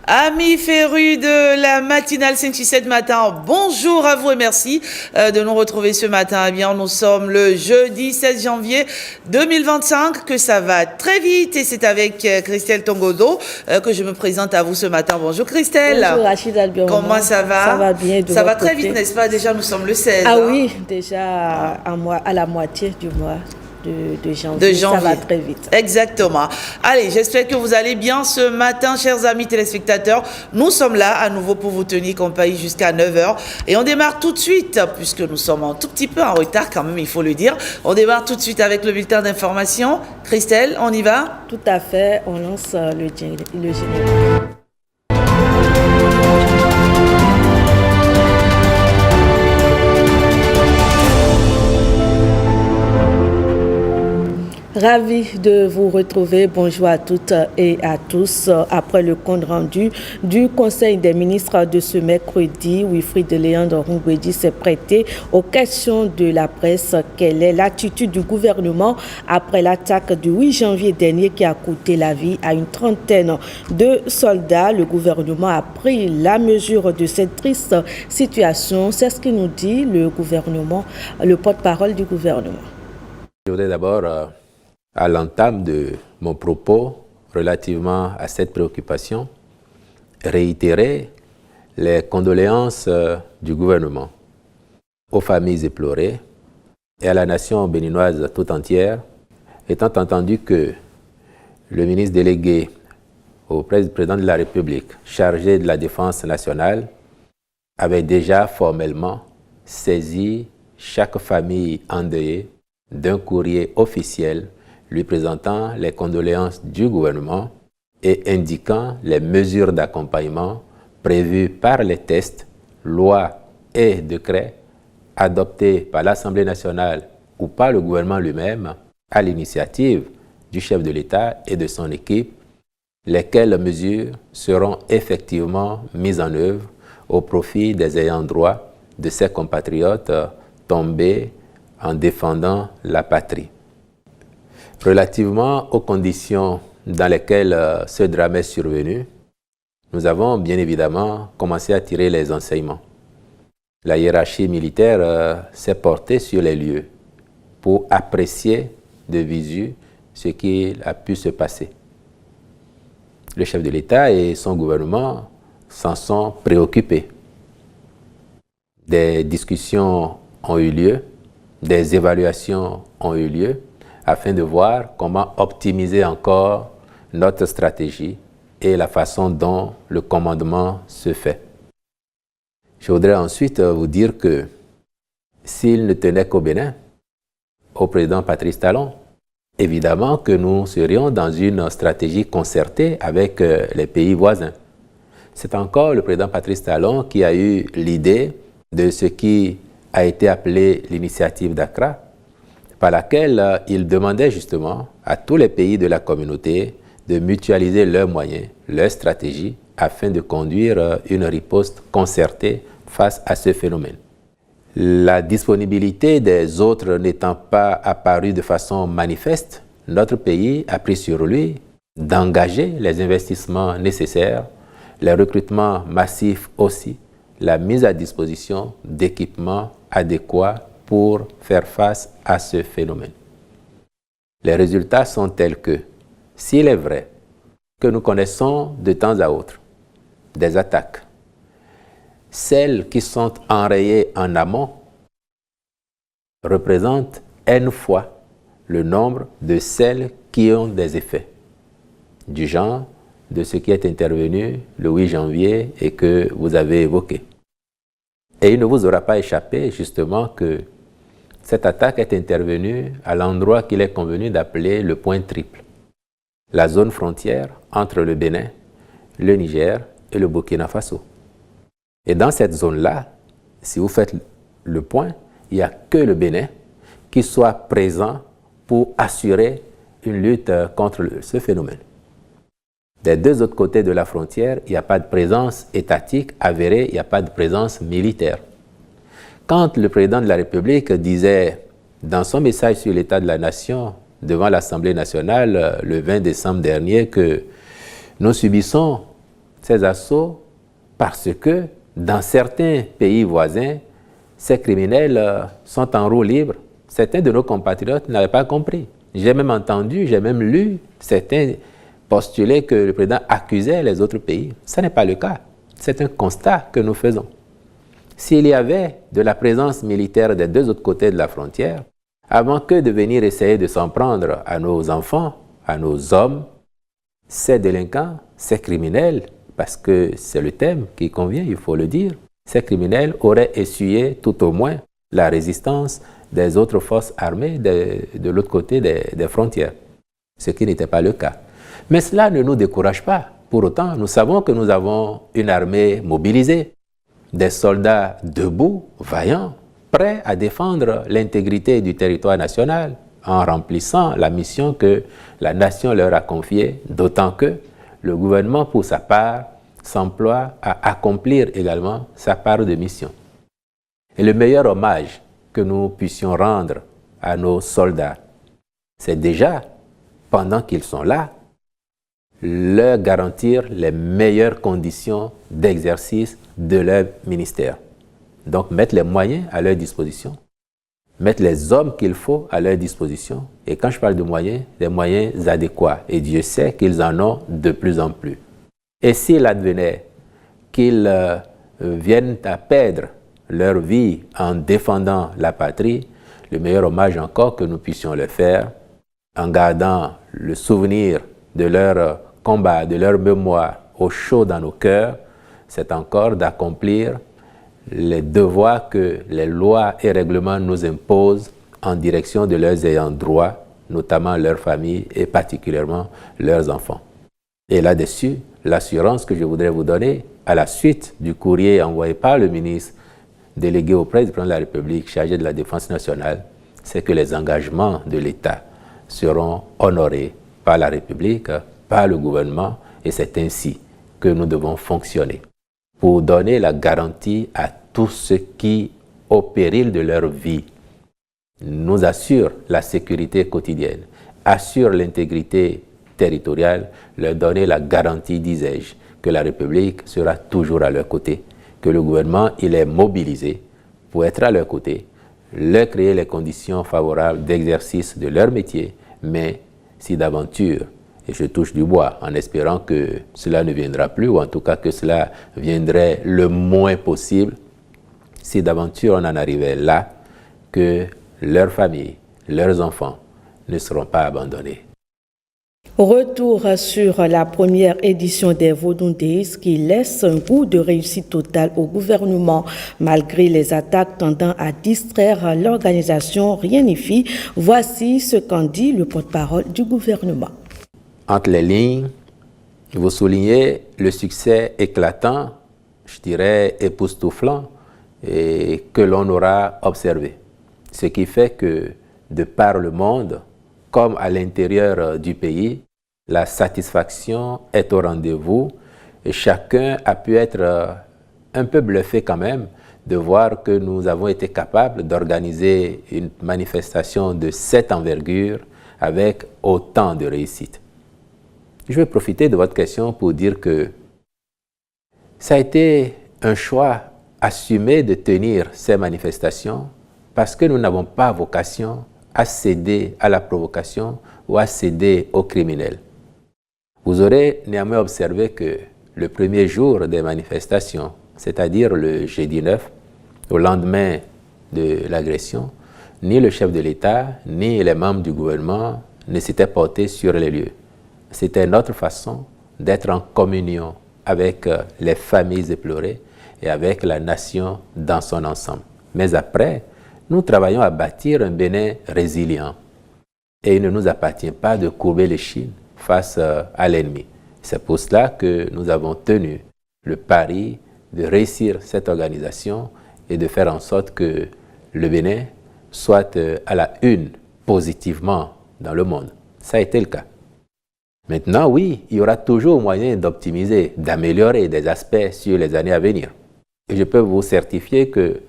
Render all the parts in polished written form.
Amis férus de la matinale Saint-Tissette matin, bonjour à vous et merci de nous retrouver ce matin. Eh bien, nous sommes le jeudi 16 janvier 2025, que ça va très vite et c'est avec Christelle Tongodo que je me présente à vous ce matin. Bonjour Christelle. Bonjour Rachid Albion. Comment ça va? Ça va bien. Ça va très vite, n'est-ce pas? Déjà, nous sommes le 16. Ah oui, déjà à la moitié du mois. De janvier, ça va très vite. Exactement. Allez, j'espère que vous allez bien ce matin, chers amis téléspectateurs. Nous sommes là à nouveau pour vous tenir compagnie jusqu'à 9h. Et on démarre tout de suite, puisque nous sommes un tout petit peu en retard quand même, il faut le dire. On démarre tout de suite avec le bulletin d'information. Christelle, on y va? Tout à fait, on lance le générique. Ravi de vous retrouver. Bonjour à toutes et à tous. Après le compte rendu du Conseil des ministres de ce mercredi, Wilfried Léandre Ngouedi s'est prêté aux questions de la presse. Quelle est l'attitude du gouvernement après l'attaque du 8 janvier dernier qui a coûté la vie à une trentaine de soldats? Le gouvernement a pris la mesure de cette triste situation. C'est ce que nous dit le gouvernement, le porte-parole du gouvernement. Je voudrais d'abord à l'entame de mon propos relativement à cette préoccupation, réitérer les condoléances du gouvernement aux familles éplorées et à la nation béninoise tout entière, étant entendu que le ministre délégué au président de la République, chargé de la défense nationale, avait déjà formellement saisi chaque famille endeuillée d'un courrier officiel lui présentant les condoléances du gouvernement et indiquant les mesures d'accompagnement prévues par les textes, lois et décrets adoptés par l'Assemblée nationale ou par le gouvernement lui-même à l'initiative du chef de l'État et de son équipe, lesquelles mesures seront effectivement mises en œuvre au profit des ayants droit de ses compatriotes tombés en défendant la patrie. Relativement aux conditions dans lesquelles ce drame est survenu, nous avons bien évidemment commencé à tirer les enseignements. La hiérarchie militaire s'est portée sur les lieux pour apprécier de visu ce qui a pu se passer. Le chef de l'État et son gouvernement s'en sont préoccupés. Des discussions ont eu lieu, des évaluations ont eu lieu, afin de voir comment optimiser encore notre stratégie et la façon dont le commandement se fait. Je voudrais ensuite vous dire que s'il ne tenait qu'au Bénin, au président Patrice Talon, évidemment que nous serions dans une stratégie concertée avec les pays voisins. C'est encore le président Patrice Talon qui a eu l'idée de ce qui a été appelé l'initiative d'Accra, par laquelle il demandait justement à tous les pays de la communauté de mutualiser leurs moyens, leurs stratégies, afin de conduire une riposte concertée face à ce phénomène. La disponibilité des autres n'étant pas apparue de façon manifeste, notre pays a pris sur lui d'engager les investissements nécessaires, les recrutements massifs aussi, la mise à disposition d'équipements adéquats pour faire face à ce phénomène. Les résultats sont tels que, s'il est vrai que nous connaissons de temps à autre des attaques, celles qui sont enrayées en amont représentent N fois le nombre de celles qui ont des effets, du genre de ce qui est intervenu le 8 janvier et que vous avez évoqué. Et il ne vous aura pas échappé justement que cette attaque est intervenue à l'endroit qu'il est convenu d'appeler le point triple, la zone frontière entre le Bénin, le Niger et le Burkina Faso. Et dans cette zone-là, si vous faites le point, il n'y a que le Bénin qui soit présent pour assurer une lutte contre ce phénomène. Des deux autres côtés de la frontière, il n'y a pas de présence étatique avérée, il n'y a pas de présence militaire. Quand le président de la République disait dans son message sur l'état de la nation devant l'Assemblée nationale le 20 décembre dernier que nous subissons ces assauts parce que dans certains pays voisins, ces criminels sont en roue libre. Certains de nos compatriotes n'avaient pas compris. J'ai même entendu, j'ai même lu certains postuler que le président accusait les autres pays. Ce n'est pas le cas. C'est un constat que nous faisons. S'il y avait de la présence militaire des deux autres côtés de la frontière, avant que de venir essayer de s'en prendre à nos enfants, à nos hommes, ces délinquants, ces criminels, parce que c'est le thème qui convient, il faut le dire, ces criminels auraient essuyé tout au moins la résistance des autres forces armées de l'autre côté des frontières, ce qui n'était pas le cas. Mais cela ne nous décourage pas. Pour autant, nous savons que nous avons une armée mobilisée, des soldats debout, vaillants, prêts à défendre l'intégrité du territoire national en remplissant la mission que la nation leur a confiée, d'autant que le gouvernement, pour sa part, s'emploie à accomplir également sa part de mission. Et le meilleur hommage que nous puissions rendre à nos soldats, c'est déjà, pendant qu'ils sont là, leur garantir les meilleures conditions d'exercice de leur ministère. Donc mettre les moyens à leur disposition, mettre les hommes qu'il faut à leur disposition. Et quand je parle de moyens, des moyens adéquats. Et Dieu sait qu'ils en ont de plus en plus. Et s'il advenait qu'ils viennent à perdre leur vie en défendant la patrie, le meilleur hommage encore que nous puissions leur faire, en gardant le souvenir de leur combat, de leur mémoire au chaud dans nos cœurs, c'est encore d'accomplir les devoirs que les lois et règlements nous imposent en direction de leurs ayants droit, notamment leurs familles et particulièrement leurs enfants. Et là-dessus, l'assurance que je voudrais vous donner, à la suite du courrier envoyé par le ministre délégué auprès du président de la République chargé de la Défense nationale, c'est que les engagements de l'État seront honorés par la République, par le gouvernement, et c'est ainsi que nous devons fonctionner pour donner la garantie à tous ceux qui, au péril de leur vie, nous assurent la sécurité quotidienne, assurent l'intégrité territoriale, leur donner la garantie, disais-je, que la République sera toujours à leur côté, que le gouvernement il est mobilisé pour être à leur côté, leur créer les conditions favorables d'exercice de leur métier, mais si d'aventure, et je touche du bois en espérant que cela ne viendra plus, ou en tout cas que cela viendrait le moins possible, si d'aventure on en arrivait là, que leurs familles, leurs enfants ne seront pas abandonnés. Retour sur la première édition des Vodou Days qui laisse un goût de réussite totale au gouvernement. Malgré les attaques tendant à distraire l'organisation, rien n'y fit. Voici ce qu'en dit le porte-parole du gouvernement. Entre les lignes, vous soulignez le succès éclatant, je dirais époustouflant, et que l'on aura observé. Ce qui fait que, de par le monde, comme à l'intérieur du pays, la satisfaction est au rendez-vous et chacun a pu être un peu bluffé quand même de voir que nous avons été capables d'organiser une manifestation de cette envergure avec autant de réussite. Je vais profiter de votre question pour dire que ça a été un choix assumé de tenir ces manifestations parce que nous n'avons pas vocation à céder à la provocation ou à céder aux criminels. Vous aurez néanmoins observé que le premier jour des manifestations, c'est-à-dire le jeudi 9, au lendemain de l'agression, ni le chef de l'État, ni les membres du gouvernement ne s'étaient portés sur les lieux. C'était notre façon d'être en communion avec les familles éplorées et avec la nation dans son ensemble. Mais après, nous travaillons à bâtir un Bénin résilient. Et il ne nous appartient pas de courber l'échine face à l'ennemi. C'est pour cela que nous avons tenu le pari de réussir cette organisation et de faire en sorte que le Bénin soit à la une positivement dans le monde. Ça a été le cas. Maintenant, oui, il y aura toujours moyen d'optimiser, d'améliorer des aspects sur les années à venir. Et je peux vous certifier que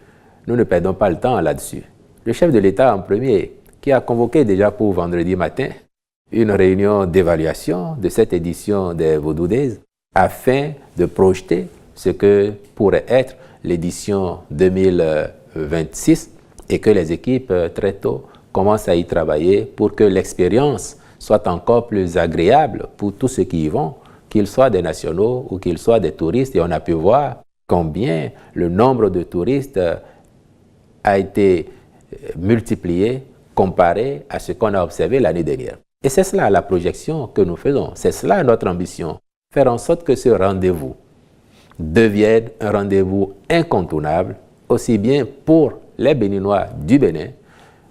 nous ne perdons pas le temps là-dessus. Le chef de l'État en premier, qui a convoqué déjà pour vendredi matin une réunion d'évaluation de cette édition des Vodou Days, afin de projeter ce que pourrait être l'édition 2026 et que les équipes très tôt commencent à y travailler pour que l'expérience soit encore plus agréable pour tous ceux qui y vont, qu'ils soient des nationaux ou qu'ils soient des touristes. Et on a pu voir combien le nombre de touristes a été multiplié comparé à ce qu'on a observé l'année dernière. Et c'est cela la projection que nous faisons, c'est cela notre ambition, faire en sorte que ce rendez-vous devienne un rendez-vous incontournable, aussi bien pour les Béninois du Bénin,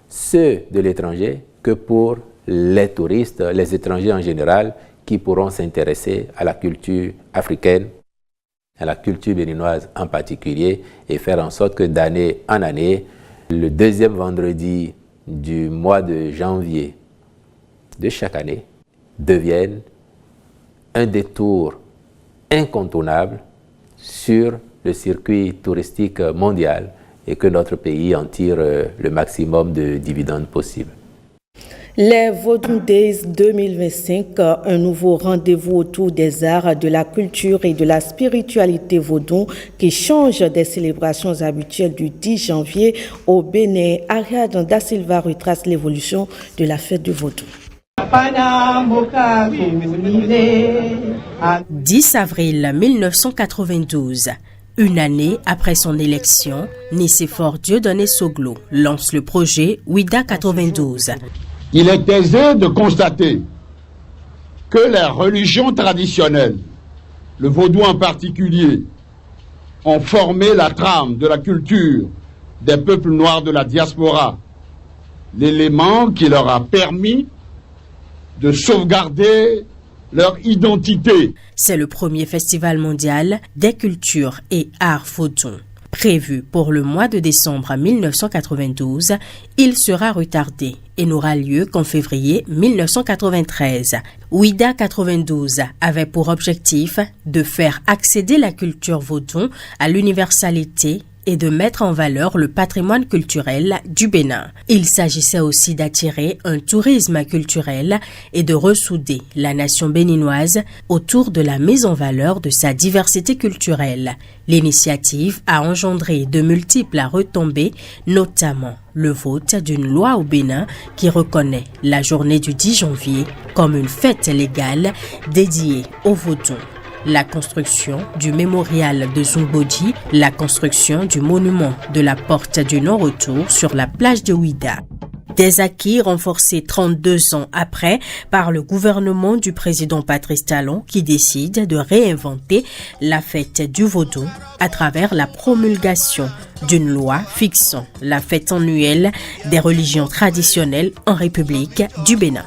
ceux de l'étranger, que pour les touristes, les étrangers en général, qui pourront s'intéresser à la culture africaine, à la culture béninoise en particulier, et faire en sorte que d'année en année, le deuxième vendredi du mois de janvier de chaque année devienne un détour incontournable sur le circuit touristique mondial et que notre pays en tire le maximum de dividendes possible. Les Vodou Days 2025, un nouveau rendez-vous autour des arts, de la culture et de la spiritualité vaudou qui change des célébrations habituelles du 10 janvier au Bénin. Ariadne Da Silva retrace l'évolution de la fête du vaudou. 10 avril 1992. Une année après son élection, Nicéphore Dieudonné Soglo lance le projet Ouida 92. Il est aisé de constater que les religions traditionnelles, le vaudou en particulier, ont formé la trame de la culture des peuples noirs de la diaspora, l'élément qui leur a permis de sauvegarder leur identité. C'est le premier festival mondial des cultures et arts vaudou. Prévu pour le mois de décembre 1992, il sera retardé et n'aura lieu qu'en février 1993. Ouida 92 avait pour objectif de faire accéder la culture vaudou à l'universalité et de mettre en valeur le patrimoine culturel du Bénin. Il s'agissait aussi d'attirer un tourisme culturel et de ressouder la nation béninoise autour de la mise en valeur de sa diversité culturelle. L'initiative a engendré de multiples retombées, notamment le vote d'une loi au Bénin qui reconnaît la journée du 10 janvier comme une fête légale dédiée au vaudou. La construction du mémorial de Zumboji, la construction du monument de la porte du non-retour sur la plage de Ouida. Des acquis renforcés 32 ans après par le gouvernement du président Patrice Talon qui décide de réinventer la fête du vaudou à travers la promulgation d'une loi fixant la fête annuelle des religions traditionnelles en République du Bénin.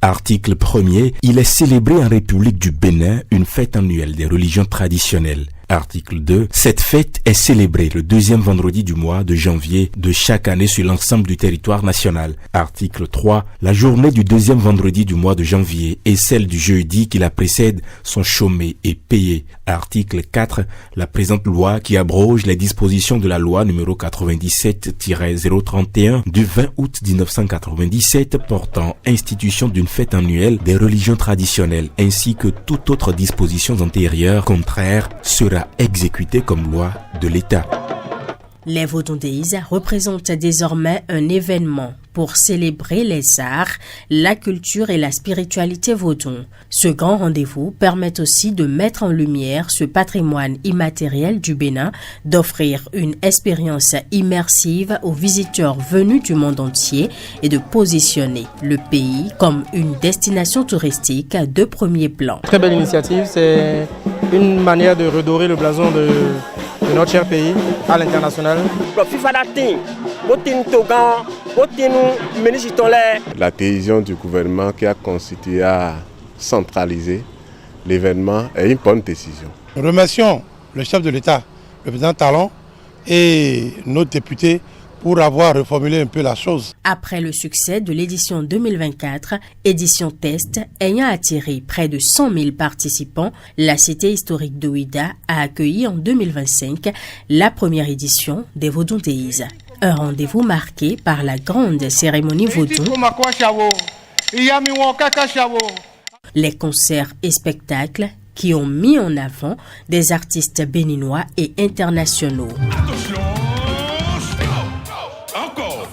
Article 1er, il est célébré en République du Bénin une fête annuelle des religions traditionnelles. Article 2. Cette fête est célébrée le deuxième vendredi du mois de janvier de chaque année sur l'ensemble du territoire national. Article 3. La journée du deuxième vendredi du mois de janvier et celle du jeudi qui la précède sont chômées et payées. Article 4. La présente loi qui abroge les dispositions de la loi numéro 97-031 du 20 août 1997 portant institution d'une fête annuelle des religions traditionnelles ainsi que toute autre disposition antérieure contraire sera exécutée comme loi de l'État. Les Vodou Days représentent désormais un événement pour célébrer les arts, la culture et la spiritualité vaudou. Ce grand rendez-vous permet aussi de mettre en lumière ce patrimoine immatériel du Bénin, d'offrir une expérience immersive aux visiteurs venus du monde entier et de positionner le pays comme une destination touristique de premier plan. Très belle initiative, c'est une manière de redorer le blason de notre cher pays à l'international. La décision du gouvernement qui a constitué à centraliser l'événement est une bonne décision. Nous remercions le chef de l'État, le président Talon et nos députés pour avoir reformulé un peu la chose. Après le succès de l'édition 2024, édition test ayant attiré près de 100 000 participants, la cité historique de Ouida a accueilli en 2025 la première édition des Vodou Days. Un rendez-vous marqué par la grande cérémonie vaudou, les concerts et spectacles qui ont mis en avant des artistes béninois et internationaux. Attention, stop, encore.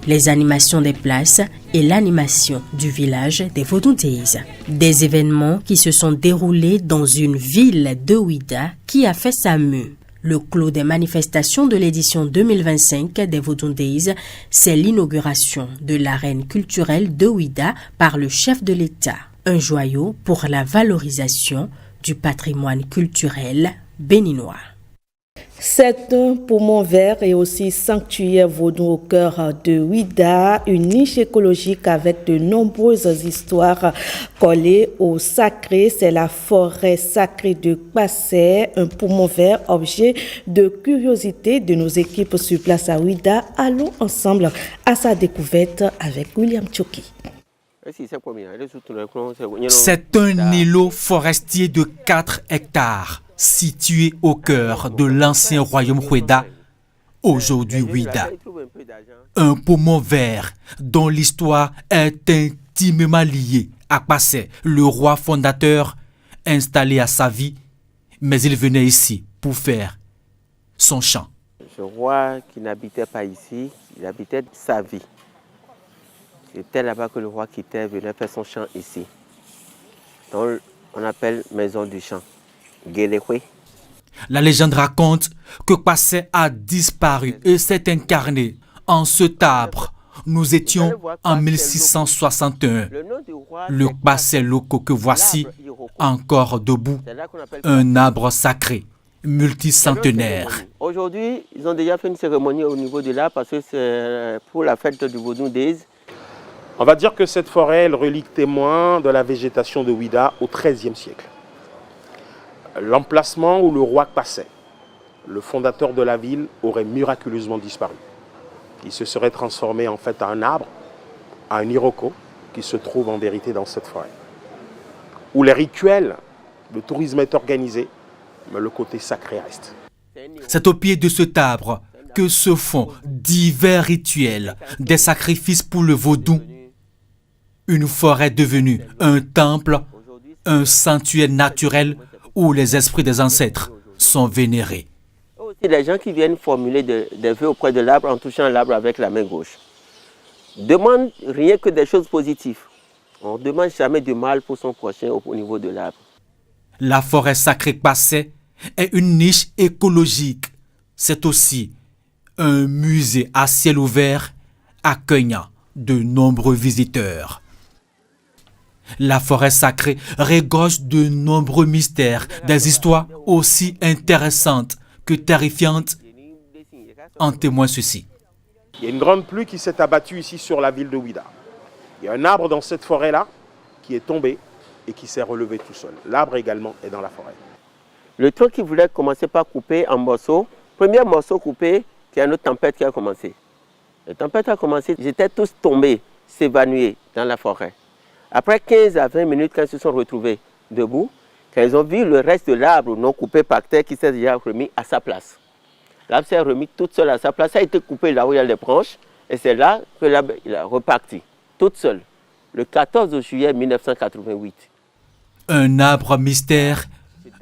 Les animations des places et l'animation du village des Vodou Days. Des événements qui se sont déroulés dans une ville de Ouidah qui a fait sa mue. Le clou des manifestations de l'édition 2025 des Vodou Days, c'est l'inauguration de l'arène culturelle de Ouidah par le chef de l'État. Un joyau pour la valorisation du patrimoine culturel béninois. C'est un poumon vert et aussi sanctuaire vaudou au cœur de Ouidah, une niche écologique avec de nombreuses histoires collées au sacré. C'est la forêt sacrée de Kpassé, un poumon vert, objet de curiosité de nos équipes sur place à Ouidah. Allons ensemble à sa découverte avec William Tchoki. C'est un îlot forestier de 4 hectares. Situé au cœur de l'ancien royaume Ouidah, aujourd'hui Ouidah. Un poumon vert dont l'histoire est intimement liée à Kpassé, le roi fondateur installé à sa vie, mais il venait ici pour faire son champ. Ce roi qui n'habitait pas ici, il habitait sa vie. C'était là-bas que le roi quittait, venait faire son champ ici. Donc on appelle maison du champ. La légende raconte que Kpassé a disparu et s'est incarné en cet arbre. Nous étions en 1661. Le Kpassé loco que voici, encore debout, un arbre sacré, multicentenaire. Aujourd'hui, ils ont déjà fait une cérémonie au niveau de l'arbre parce que c'est pour la fête du Vodou Days. On va dire que cette forêt est le relique témoin de la végétation de Ouidah au XIIIe siècle. L'emplacement où le roi Kpassé, le fondateur de la ville, aurait miraculeusement disparu. Il se serait transformé en fait en un arbre, en un iroko, qui se trouve en vérité dans cette forêt. Où les rituels, le tourisme est organisé, mais le côté sacré reste. C'est au pied de cet arbre que se font divers rituels, des sacrifices pour le vaudou. Une forêt devenue un temple, un sanctuaire naturel où les esprits des ancêtres sont vénérés. Il y a des gens qui viennent formuler des vœux auprès de l'arbre en touchant l'arbre avec la main gauche. Demande rien que des choses positives. On ne demande jamais du mal pour son prochain au niveau de l'arbre. La forêt sacrée Kpassé est une niche écologique. C'est aussi un musée à ciel ouvert accueillant de nombreux visiteurs. La forêt sacrée regorge de nombreux mystères, des histoires aussi intéressantes que terrifiantes. En témoigne ceci. Il y a une grande pluie qui s'est abattue ici sur la ville de Ouidah. Il y a un arbre dans cette forêt-là qui est tombé et qui s'est relevé tout seul. L'arbre également est dans la forêt. Le tronc qui voulait commencer par couper en morceaux, premier morceau coupé, il y a une autre tempête qui a commencé. La tempête a commencé, ils étaient tous tombés, s'évanouir dans la forêt. Après 15 à 20 minutes, quand ils se sont retrouvés debout, quand ils ont vu le reste de l'arbre non coupé par terre qui s'est déjà remis à sa place. L'arbre s'est remis toute seule à sa place. Ça a été coupé là où il y a les branches et c'est là que l'arbre a reparti, toute seule, le 14 juillet 1988. Un arbre mystère,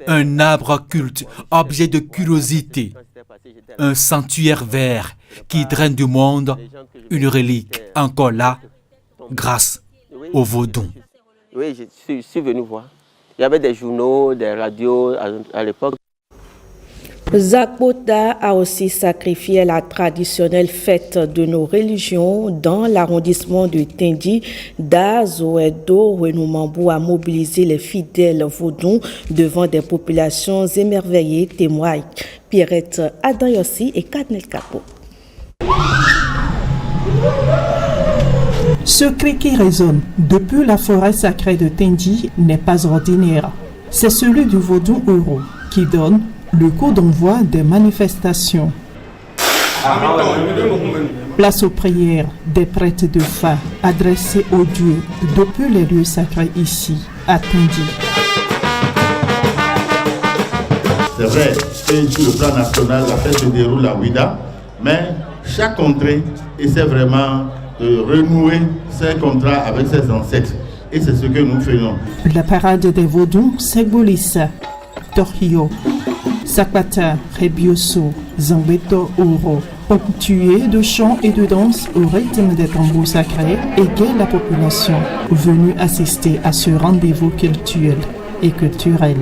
un arbre culte, objet de curiosité, un sanctuaire vert qui draine du monde, une relique encore là, grâce au vaudou. Oui, je suis venu voir. Il y avait des journaux, des radios à l'époque. Zakbota a aussi sacrifié la traditionnelle fête de nos religions dans l'arrondissement de Tindi. Zoedo Renumambou a mobilisé les fidèles vaudous devant des populations émerveillées, témoignent Pierrette Adayossi et Kadnel Kapo. Ce cri qui résonne depuis la forêt sacrée de Tindi n'est pas ordinaire. C'est celui du vaudou euro qui donne le coup d'envoi des manifestations. Place aux prières des prêtres de Fa adressés aux dieux depuis les lieux sacrés ici, à Tindi. C'est vrai, et sur le plan national, la fête se déroule à Ouidah, mais chaque contrée essaie vraiment de renouer ses contrats avec ses ancêtres. Et c'est ce que nous faisons. La parade des Vaudous symbolise Torrio, Sakpata, Rebioso, Zambeto, Oro, ponctué de chants et de danses au rythme des tambours sacrés, égaye la population venue assister à ce rendez-vous culturel et culturel.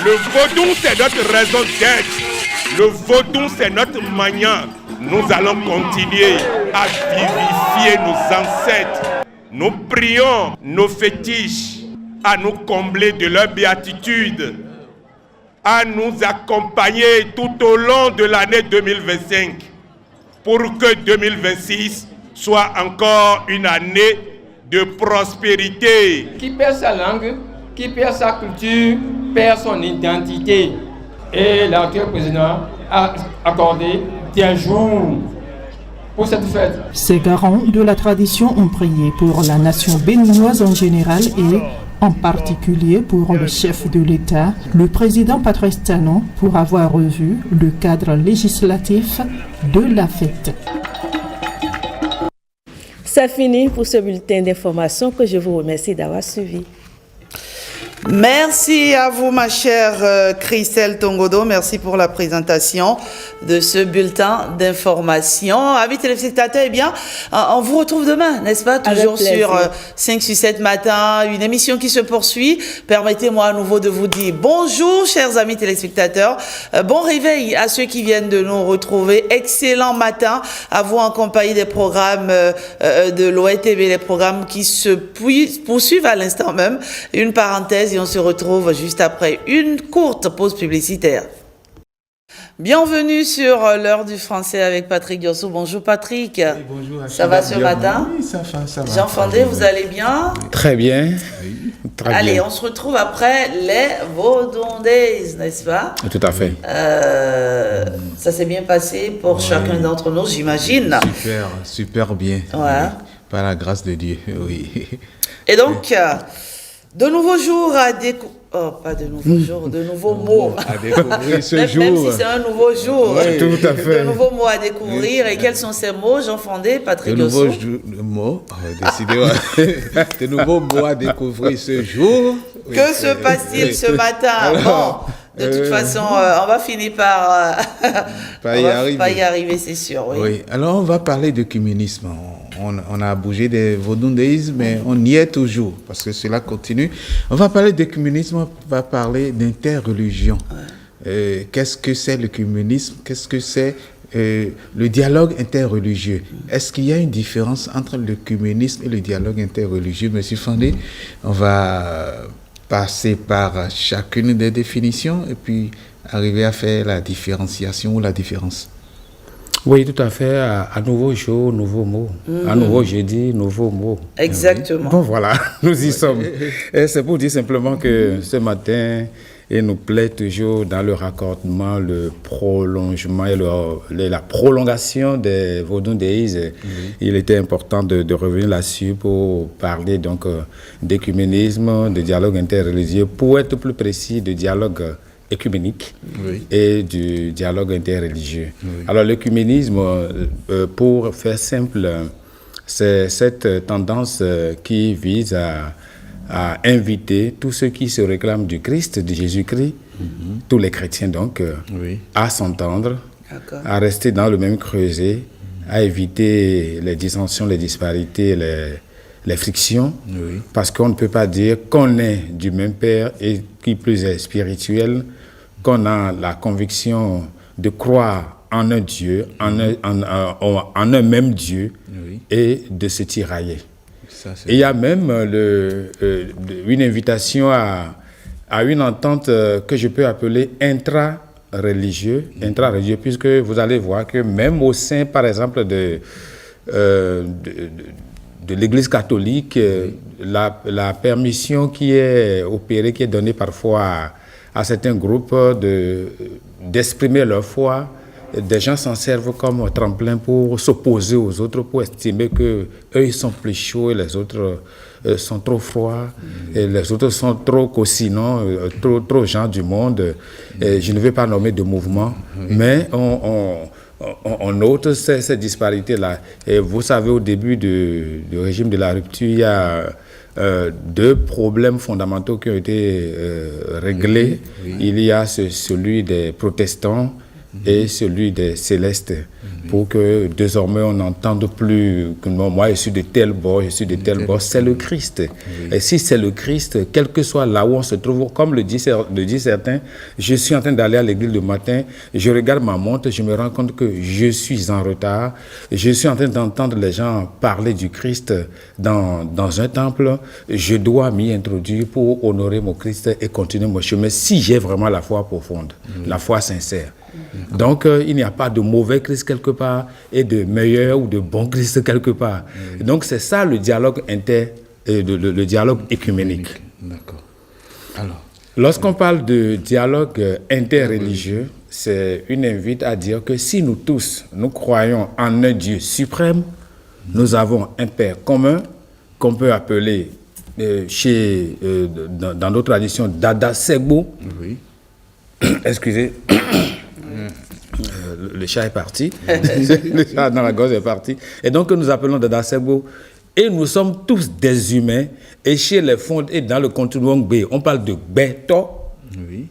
Le vaudou, c'est notre raison d'être. Le vaudou, c'est notre manière. Nous allons continuer à vivifier nos ancêtres. Nous prions nos fétiches à nous combler de leur béatitude, à nous accompagner tout au long de l'année 2025 pour que 2026 soit encore une année de prospérité. Qui perd sa langue, qui perd sa culture, perd son identité. Et l'actuel président a accordé 10 jours pour cette fête. Ces garants de la tradition ont prié pour la nation béninoise en général et en particulier pour le chef de l'État, le président Patrice Talon, pour avoir revu le cadre législatif de la fête. C'est fini pour ce bulletin d'information que je vous remercie d'avoir suivi. Merci à vous, ma chère Christelle Tongodo. Merci pour la présentation de ce bulletin d'information. Amis téléspectateurs, eh bien, on vous retrouve demain, n'est-ce pas? Toujours sur 5 sur 7 matin, une émission qui se poursuit. Permettez-moi à nouveau de vous dire bonjour, chers amis téléspectateurs. Bon réveil à ceux qui viennent de nous retrouver. Excellent matin à vous en compagnie des programmes de l'OETV, les programmes qui se poursuivent à l'instant même. Une parenthèse. Et on se retrouve juste après une courte pause publicitaire. Bienvenue sur l'heure du français avec Patrick Diosso. Bonjour Patrick. Oui, bonjour. Ça va ce matin? Oui, ça va. Jean Fandé, vous allez bien? Très bien. Oui, très Allez, bien. on se retrouve après les Vaudou Days, n'est-ce pas? Tout à fait. Ça s'est bien passé pour chacun d'entre nous, j'imagine. Super bien. Ouais. Oui, par la grâce de Dieu, oui. Et donc... de nouveaux jours à découvrir. Oh, pas de nouveaux jours, de nouveaux mots. À découvrir ce jour. Même si c'est un nouveau jour. Oui, tout à fait. De nouveaux mots à découvrir. Et quels sont ces mots, Jean Fandé, Patrick Diosso? De nouveaux mots, décidément. De nouveaux mots à découvrir ce jour. Que se passe-t-il ce matin? Bon, de toute façon, on va finir par y arriver, c'est sûr. Oui. Oui, alors on va parler de communisme. On a bougé des Vaudou Days, mais on y est toujours, parce que cela continue. On va parler de communisme, on va parler d'interreligion. Qu'est-ce que c'est le communisme? Qu'est-ce que c'est le dialogue interreligieux? Est-ce qu'il y a une différence entre le communisme et le dialogue interreligieux, Monsieur Fandé? On va passer par chacune des définitions et puis arriver à faire la différenciation ou la différence. Oui, tout à fait. À nouveau jour, nouveau mot. À nouveau jeudi, nouveau mot. Exactement. Bon, voilà, nous y sommes. Et c'est pour dire simplement que ce matin, il nous plaît toujours dans le raccordement, le prolongement et la prolongation des Vaudou Days. Il était important de revenir là-dessus pour parler donc d'écuménisme, de dialogue interreligieux, pour être plus précis, de dialogue écuménique et du dialogue interreligieux. Alors l'écuménisme, pour faire simple, c'est cette tendance qui vise à inviter tous ceux qui se réclament du Christ, de Jésus-Christ, tous les chrétiens donc, à s'entendre, à rester dans le même creuset, à éviter les dissensions, les disparités, les frictions, parce qu'on ne peut pas dire qu'on est du même Père et qui plus est spirituel, qu'on a la conviction de croire en un Dieu, en un même Dieu, et de se tirailler. Et il y a même une invitation à une entente que je peux appeler intra-religieux, puisque vous allez voir que même au sein, par exemple, l'Église catholique, la permission qui est opérée, qui est donnée parfois à certains groupes d'exprimer leur foi, des gens s'en servent comme tremplin pour s'opposer aux autres, pour estimer qu'eux, ils sont plus chauds et les autres sont trop froids, et les autres sont trop cossinants, trop gens du monde. Et je ne vais pas nommer de mouvement, mais on note ces disparités-là. Et vous savez, au début du régime de la rupture, il y a deux problèmes fondamentaux qui ont été réglés. Il y a celui des protestants et celui des célestes, pour que désormais on n'entende plus que moi je suis de tel bord, je suis de tel bord, c'est le Christ. Et si c'est le Christ, quel que soit là où on se trouve, comme le disent certains, je suis en train d'aller à l'église le matin, je regarde ma montre, je me rends compte que je suis en retard, je suis en train d'entendre les gens parler du Christ dans un temple, je dois m'y introduire pour honorer mon Christ et continuer mon chemin si j'ai vraiment la foi profonde, la foi sincère. Donc, il n'y a pas de mauvais Christ quelque part et de meilleur ou de bon Christ quelque part. Donc, c'est ça le dialogue le dialogue écuménique. D'accord. Alors, lorsqu'on parle de dialogue interreligieux, c'est une invite à dire que si nous tous, nous croyons en un Dieu suprême, nous avons un Père commun qu'on peut appeler dans nos traditions Dada Segbo. Oui. Excusez. Le chat est parti. Le chat dans la gorge est parti. Et donc, nous appelons Dada Segbo. Et nous sommes tous des humains. Et chez les fonds et dans le continuum B, on parle de Gbeto. Oui.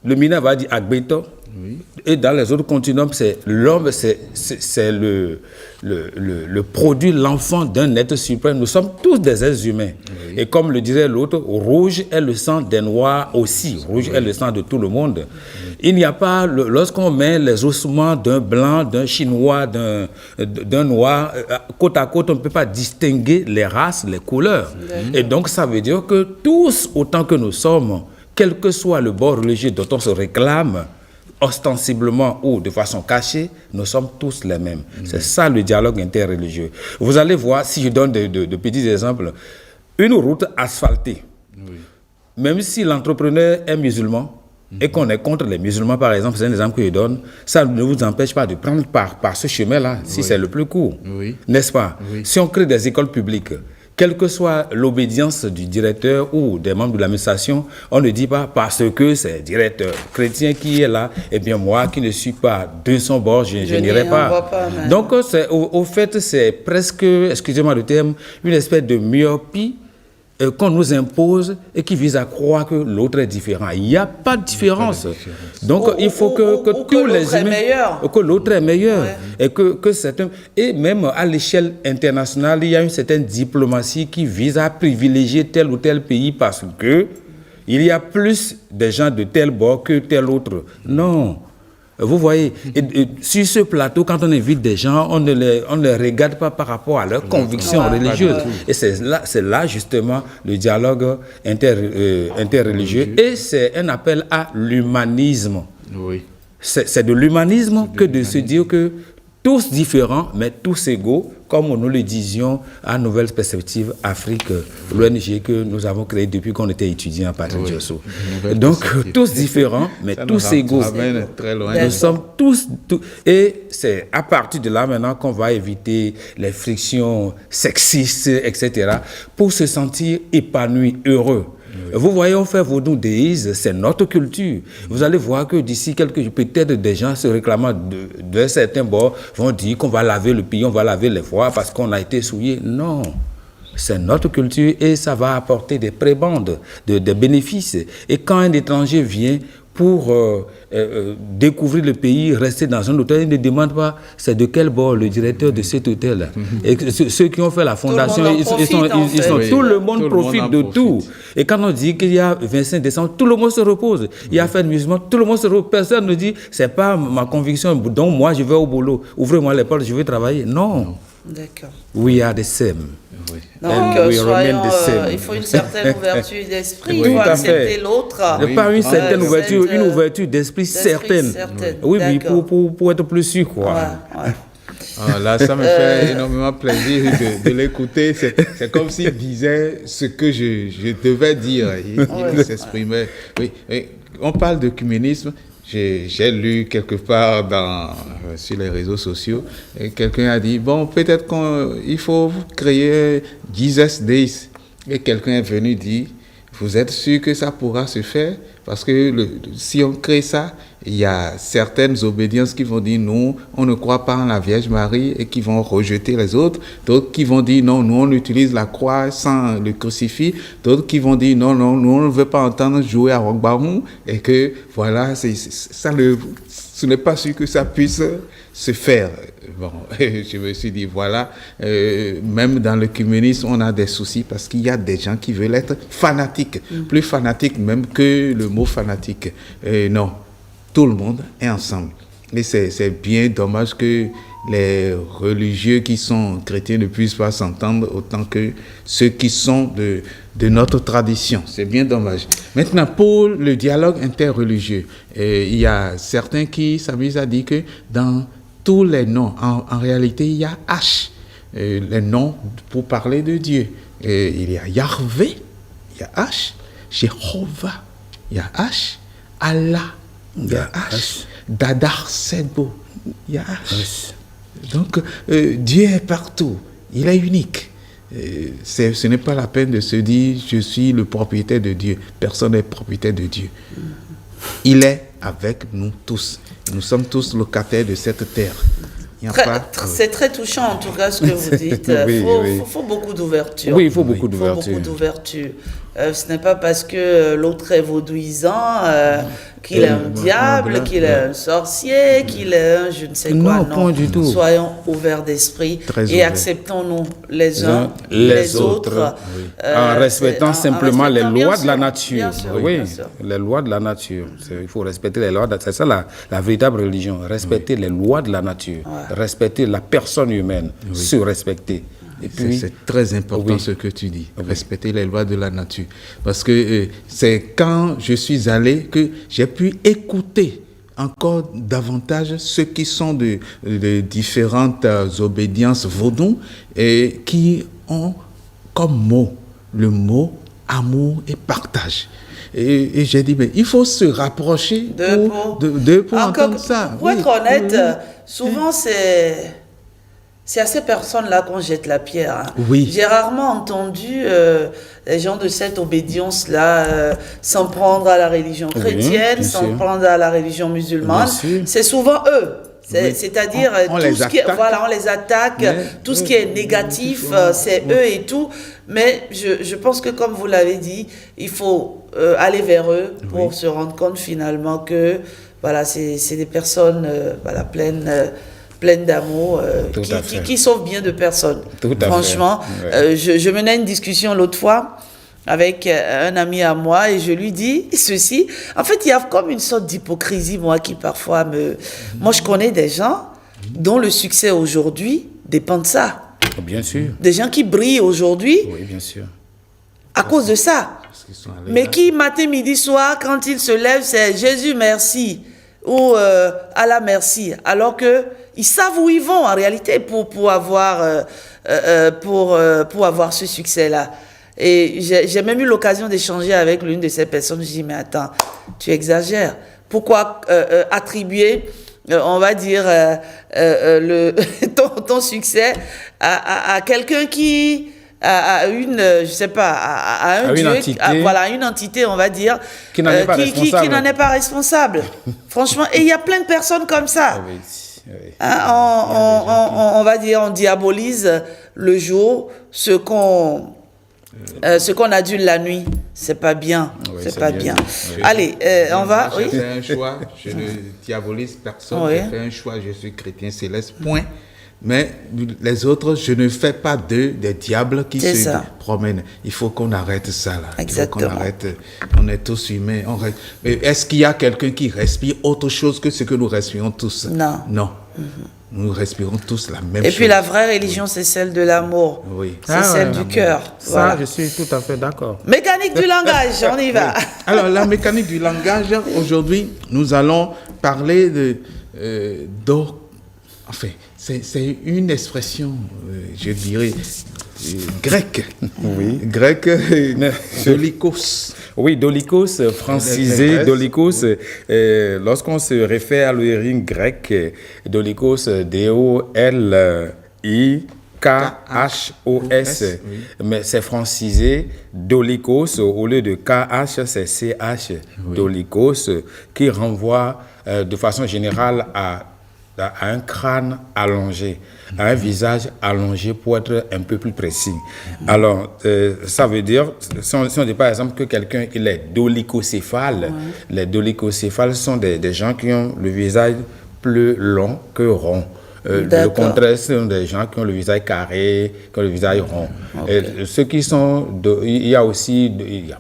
Le Mina va dire Agbeto. Oui. Et dans les autres continuums, c'est l'homme, c'est le produit, l'enfant d'un être suprême. Nous sommes tous des êtres humains. Oui. Et comme le disait l'autre, rouge est le sang des noirs aussi. Rouge est le sang de tout le monde. Oui. Il n'y a pas, lorsqu'on met les ossements d'un blanc, d'un chinois, d'un noir, côte à côte, on ne peut pas distinguer les races, les couleurs. Oui. Et donc, ça veut dire que tous, autant que nous sommes, quel que soit le bord religieux dont on se réclame, ostensiblement ou de façon cachée, nous sommes tous les mêmes. C'est ça le dialogue interreligieux. Vous allez voir, si je donne de petits exemples, une route asphaltée, même si l'entrepreneur est musulman et qu'on est contre les musulmans, par exemple, c'est un exemple que je donne, ça ne vous empêche pas de prendre par ce chemin-là, si c'est le plus court. N'est-ce pas? Si on crée des écoles publiques, quelle que soit l'obédience du directeur ou des membres de l'administration, on ne dit pas parce que c'est le directeur chrétien qui est là, et bien moi qui ne suis pas de son bord, je n'irai pas. Donc au fait, c'est presque, excusez-moi le terme, une espèce de myopie qu'on nous impose et qui vise à croire que l'autre est différent. Il n'y a pas de différence. Donc il faut que tous les humains... Que l'autre est meilleur. Et que certains... Et même à l'échelle internationale, il y a une certaine diplomatie qui vise à privilégier tel ou tel pays parce que il y a plus de gens de tel bord que tel autre. Non. Vous voyez, et sur ce plateau, quand on invite des gens, on ne les regarde pas par rapport à leurs convictions religieuses. Et c'est là justement le dialogue interreligieux. Et c'est un appel à l'humanisme. Oui. C'est de l'humanisme que de se dire que tous différents, mais tous égaux, comme nous le disions à Nouvelle Perspective Afrique, l'ONG que nous avons créée depuis qu'on était étudiants à Patrick Diosso. Donc, tous différents, mais tous égaux. Nous sommes tous... Et c'est à partir de là maintenant qu'on va éviter les frictions sexistes, etc., pour se sentir épanoui, heureux. Vous voyez, on fait vaudou déise, c'est notre culture. Vous allez voir que d'ici peut-être des gens se réclamant de certains bords vont dire qu'on va laver le pays, on va laver les voies parce qu'on a été souillé. Non, c'est notre culture et ça va apporter des prébendes, des bénéfices. Et quand un étranger vient pour découvrir le pays, rester dans un hôtel, il ne demande pas c'est de quel bord le directeur de cet hôtel. Et ceux qui ont fait la fondation, tout le monde profite de tout. Et quand on dit qu'il y a 25 décembre, tout le monde se repose. Il y a fait musulman, tout le monde se repose. Personne ne dit c'est pas ma conviction, donc moi je vais au boulot, ouvrez-moi les portes, je vais travailler. Non. D'accord. We are the same. Donc, il faut une certaine ouverture d'esprit, il faut accepter l'autre. Pas une certaine ouverture, une ouverture d'esprit certaine. Oui, pour être plus sûr, quoi. Là, ça me fait énormément plaisir de l'écouter. C'est comme s'il disait ce que je devais dire. Il s'exprimait. Oui. Et on parle d'œcuménisme. J'ai lu quelque part sur les réseaux sociaux, et quelqu'un a dit, bon, peut-être qu'il faut créer Jesus Days. Et quelqu'un est venu dire, vous êtes sûr que ça pourra se faire? Parce que si on crée ça, il y a certaines obédiences qui vont dire non, on ne croit pas en la Vierge Marie et qui vont rejeter les autres. D'autres qui vont dire non, nous on utilise la croix sans le crucifix. D'autres qui vont dire non, nous on ne veut pas entendre jouer à Rock Baron et que voilà, ce n'est pas sûr que ça puisse se faire. Bon, je me suis dit voilà, même dans l'œcuménisme, on a des soucis parce qu'il y a des gens qui veulent être fanatiques, plus fanatiques même que le mot fanatique. Non. Tout le monde est ensemble. Et c'est bien dommage que les religieux qui sont chrétiens ne puissent pas s'entendre autant que ceux qui sont de notre tradition. C'est bien dommage. Maintenant, pour le dialogue interreligieux, il y a certains qui s'amusent à dire que dans tous les noms, en réalité, il y a H, les noms pour parler de Dieu. Il y a Yahvé, il y a H, Jéhovah, il y a H, Allah, il y a H, Dadar Sedbo, il y a H. Donc, Dieu est partout, il est unique. Ce n'est pas la peine de se dire je suis le propriétaire de Dieu. Personne n'est propriétaire de Dieu. Il est avec nous tous. Nous sommes tous locataires de cette terre. C'est très touchant en tout cas ce que vous dites. Il faut beaucoup d'ouverture. Oui, il faut beaucoup d'ouverture. Ce n'est pas parce que l'autre est vaudouisant qu'il est un diable, qu'il est un sorcier, qu'il est un je ne sais quoi. Non, point du tout. Soyons ouverts d'esprit et acceptons-nous les uns les autres. En respectant simplement les lois de la nature. Bien sûr, les lois de la nature. Il faut respecter les lois. C'est ça la véritable religion. Respecter les lois de la nature. Respecter la personne humaine. Se respecter. C'est très important ce que tu dis, respecter les lois de la nature. Parce que c'est quand je suis allé que j'ai pu écouter encore davantage ceux qui sont de différentes obédiences vaudou et qui ont comme mot le mot amour et partage. Et j'ai dit, mais il faut se rapprocher pour entendre ça. Pour être honnête, souvent c'est à ces personnes-là qu'on jette la pierre. Hein. Oui. J'ai rarement entendu les gens de cette obédience-là s'en prendre à la religion chrétienne, s'en prendre à la religion musulmane. C'est souvent eux. C'est-à-dire on tout les ce qui est, on les attaque, tout ce qui est négatif, c'est eux et tout. Mais je pense que comme vous l'avez dit, il faut aller vers eux pour se rendre compte finalement que voilà, c'est des personnes pleines d'amour, qui sauvent bien de personnes. Franchement, je menais une discussion l'autre fois avec un ami à moi et je lui dis ceci. En fait, il y a comme une sorte d'hypocrisie, moi, qui parfois Moi, je connais des gens dont le succès aujourd'hui dépend de ça. Bien sûr. Des gens qui brillent aujourd'hui. Oui, bien sûr. À cause de ça. Mais qui, matin, midi, soir, quand ils se lèvent, c'est Jésus, merci. Ou Allah, merci. Alors que ils savent où ils vont en réalité pour avoir ce succès-là. Et j'ai même eu l'occasion d'échanger avec l'une de ces personnes. Je dis, mais attends, tu exagères. Pourquoi attribuer, on va dire, ton succès à quelqu'un qui à une, je sais pas, à un dieu, une entité, on va dire, qui n'en est pas responsable. Franchement, et il y a plein de personnes comme ça. On va dire, on diabolise le jour ce qu'on adule la nuit. C'est pas bien. C'est pas bien. Allez, on va. J'ai fait un choix. Je ne diabolise personne. J'ai fait un choix. Je suis chrétien céleste. Point. Mais les autres, je ne fais pas d'eux des diables qui se promènent. Il faut qu'on arrête ça, là. Exactement. Il faut qu'on arrête. On est tous humains. Est-ce qu'il y a quelqu'un qui respire autre chose que ce que nous respirons tous? Non. Non. Nous respirons tous la même chose. Et puis la vraie religion, c'est celle de l'amour. Oui. C'est celle du cœur. Ça, je suis tout à fait d'accord. Mécanique du langage, on y va. Alors, la mécanique du langage, aujourd'hui, nous allons parler Enfin, c'est une expression, je dirais, grecque. Oui. Grecque, dolikos. Oui, dolikos, francisé, dolikos. Lorsqu'on se réfère à l'origine grecque, dolikos, D-O-L-I-K-H-O-S. Oui. Mais c'est francisé, dolikos, au lieu de K-H, c'est C-H, Oui. dolikos, qui renvoie de façon générale à un crâne allongé, à un visage allongé pour être un peu plus précis. Alors, ça veut dire, si on dit par exemple que quelqu'un il est dolicocéphale, les dolicocéphales sont des gens qui ont le visage plus long que rond. Le contraire, ce sont des gens qui ont le visage carré, qui ont le visage rond. Et ceux qui sont, il y a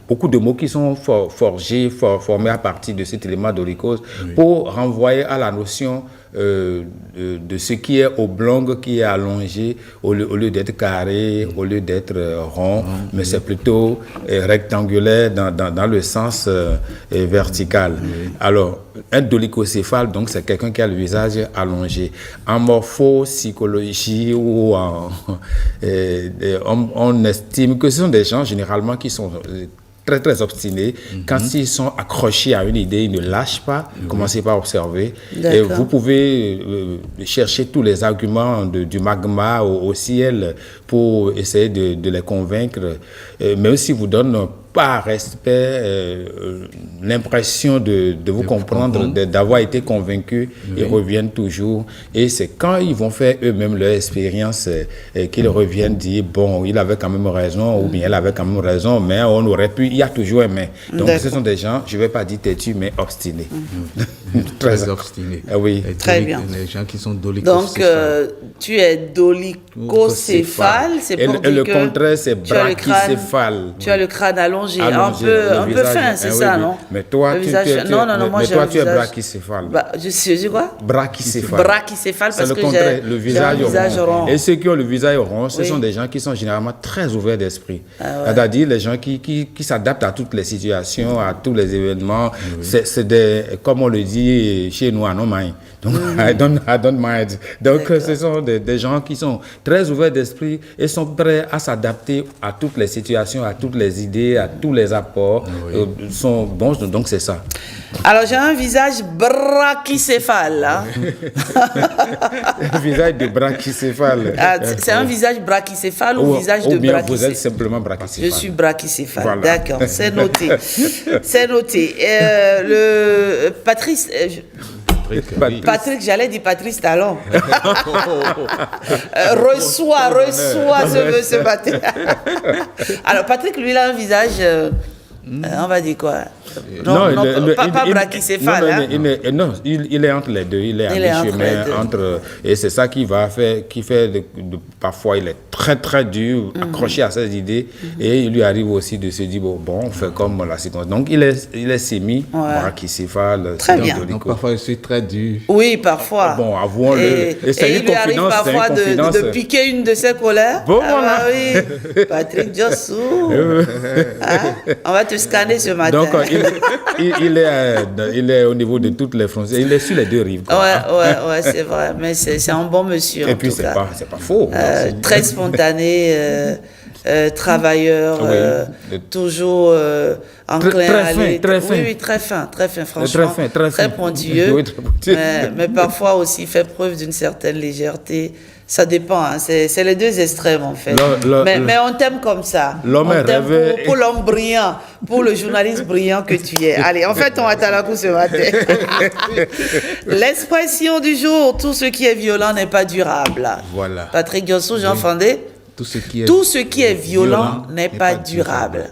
beaucoup de mots qui sont formés à partir de cet élément dolicose pour renvoyer à la notion de ce qui est oblong, qui est allongé, au lieu d'être carré, au lieu d'être rond, mais c'est plutôt rectangulaire dans le sens vertical. Alors, un dolicocéphale, donc, c'est quelqu'un qui a le visage allongé. En morphopsychologie, on estime que ce sont des gens généralement qui sont très très obstinés. Quand ils sont accrochés à une idée, ils ne lâchent pas. Commencez par observer. Et vous pouvez chercher tous les arguments du magma au ciel pour essayer de les convaincre. Même s'ils vous donnent par respect, l'impression de vous comprendre, d'avoir été convaincus, ils reviennent toujours. Et c'est quand ils vont faire eux-mêmes leur expérience qu'ils reviennent dire, bon, il avait quand même raison, ou bien elle avait quand même raison, mais on aurait pu, il y a toujours un mais. Donc ce sont des gens, je ne vais pas dire têtus, mais obstinés. Très obstinés. Oui. Très bien. Les gens qui sont dolicocéphales. Donc, tu es dolicocéphale, c'est pour dire le que contraire, c'est brachycéphale. Tu as le crâne allongé, un peu fin, c'est ça, non? Mais toi, tu es brachycéphale. Je suis quoi? Brachycéphale. Brachycéphale parce que j'ai le visage rond. Et ceux qui ont le visage rond, ce sont des gens qui sont généralement très ouverts d'esprit. C'est-à-dire les gens qui s'adaptent à toutes les situations, à tous les événements. C'est des, comme on le dit chez nous, à no mind. Donc, I don't mind. Donc, ce sont des gens qui sont très ouverts d'esprit et sont prêts à s'adapter à toutes les situations, à toutes les idées, à tous les apports. Sont bons, donc c'est ça. Alors, j'ai un visage brachycéphale. Hein? Un visage de brachycéphale. C'est un visage brachycéphale ou visage de brachycéphale? Vous êtes simplement brachycéphale. Je suis brachycéphale, voilà. D'accord, c'est noté. C'est noté. Patrick, j'allais dire Patrice Talon. reçois ce matin. Alors, Patrick, lui, il a un visage, on va dire quoi? Pas brachycéphale. Il est entre les deux. Il est à mi-chemin entre. Et c'est ça qui fait parfois il est très très dur, accroché à ses idées. Et il lui arrive aussi de se dire bon, on fait comme la séquence. Donc il est semi-brachycéphale. Très bien. Donc parfois je suis très dur. Oui, parfois. Bon, avouons-le. Et il lui arrive parfois de piquer une de ses colères. Bon, voilà. Oui. Patrick Diossou. On va te scanner ce matin. Donc, il est au niveau de toutes les frontières. Il est sur les deux rives. Ouais, c'est vrai. Mais c'est un bon monsieur. Et puis, c'est pas faux. Très spontané, travailleur, toujours enclin à aller. Très fin. Oui, très fin, franchement. Très pointilleux. Oui, très pointilleux. Mais parfois aussi fait preuve d'une certaine légèreté. Ça dépend, hein. C'est les deux extrêmes en fait. Mais on t'aime comme ça. L'homme est rêvé. Pour l'homme brillant, pour le journaliste brillant que tu es. Allez, en fait, on va à coup ce matin. L'expression du jour, tout ce qui est violent n'est pas durable. Voilà. Patrick Diossou, Jean Fandé. Tout ce qui est violent n'est pas durable.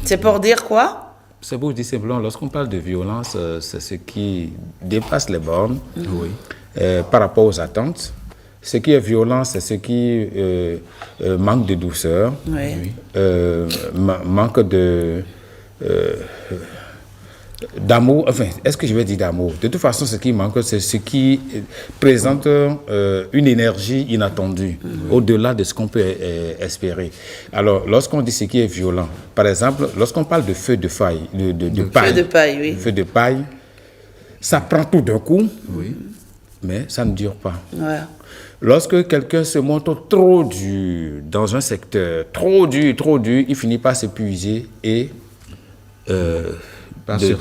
C'est pour dire quoi? C'est pour dire simplement, lorsqu'on parle de violence, c'est ce qui dépasse les bornes par rapport aux attentes. Ce qui est violent, c'est ce qui manque de douceur, manque d'amour. Enfin, est-ce que je vais dire d'amour? De toute façon, ce qui manque, c'est ce qui présente une énergie inattendue, au-delà de ce qu'on peut espérer. Alors, lorsqu'on dit ce qui est violent, par exemple, lorsqu'on parle de feu de paille, de paille, feu de paille, oui. Feu de paille, ça prend tout d'un coup. Oui. mais ça ne dure pas. Ouais. Lorsque quelqu'un se montre trop dur dans un secteur, trop dur, il finit par s'épuiser et pas se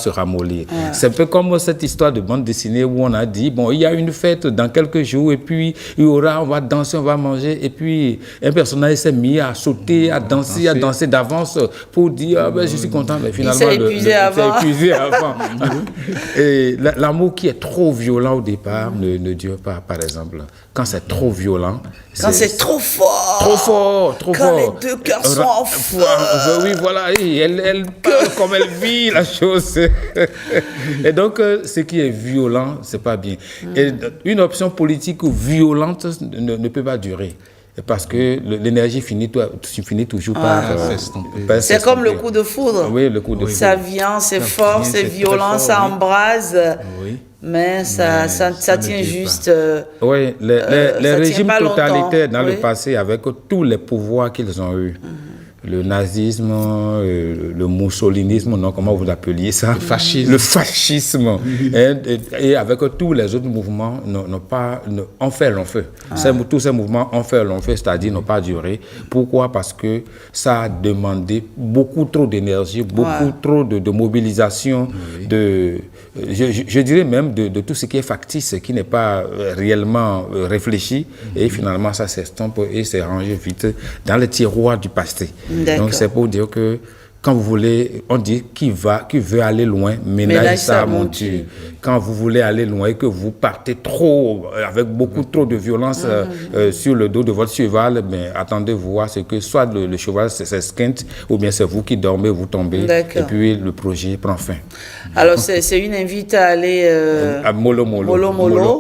ramollir. Ouais. C'est un peu comme cette histoire de bande dessinée où on a dit, bon, il y a une fête dans quelques jours et puis on va danser, on va manger, et puis un personnage s'est mis à sauter, à danser d'avance pour dire, je suis content, mais finalement, il s'est épuisé avant. Et l'amour qui est trop violent au départ ne dure pas, par exemple. Quand c'est trop violent... Quand c'est trop fort. Quand les deux cœurs sont en feu. Oui, voilà, elle parle comme elle vit la chose. Et donc, ce qui est violent, c'est pas bien. Et une option politique violente ne peut pas durer. Parce que l'énergie finit toujours par s'estomper. C'est comme le coup de foudre. Oui, le coup de foudre. Ça vient, c'est fort, c'est violent, ça embrase. Oui. Mais ça tient juste. Oui, les régimes totalitaires dans le passé, avec tous les pouvoirs qu'ils ont eus, le nazisme, le mussolinisme, non, comment vous appeliez ça? Le fascisme. Et avec tous les autres mouvements, ont fait long feu. Tous ces mouvements ont fait long feu, c'est-à-dire n'ont pas duré. Pourquoi? Parce que ça a demandé beaucoup trop d'énergie, beaucoup trop de mobilisation, je dirais même de tout ce qui est factice, qui n'est pas réellement réfléchi. Et finalement, ça s'estompe et s'est rangé vite dans le tiroir du passé. Donc c'est pour dire que quand vous voulez, on dit qui veut aller loin, ménage sa monture. Quand vous voulez aller loin et que vous partez trop, avec beaucoup trop de violence sur le dos de votre cheval, mais attendez-vous à ce que soit le cheval s'esquinte, ou bien c'est vous qui dormez, vous tombez, et puis le projet prend fin. Alors c'est une invite à aller à mollo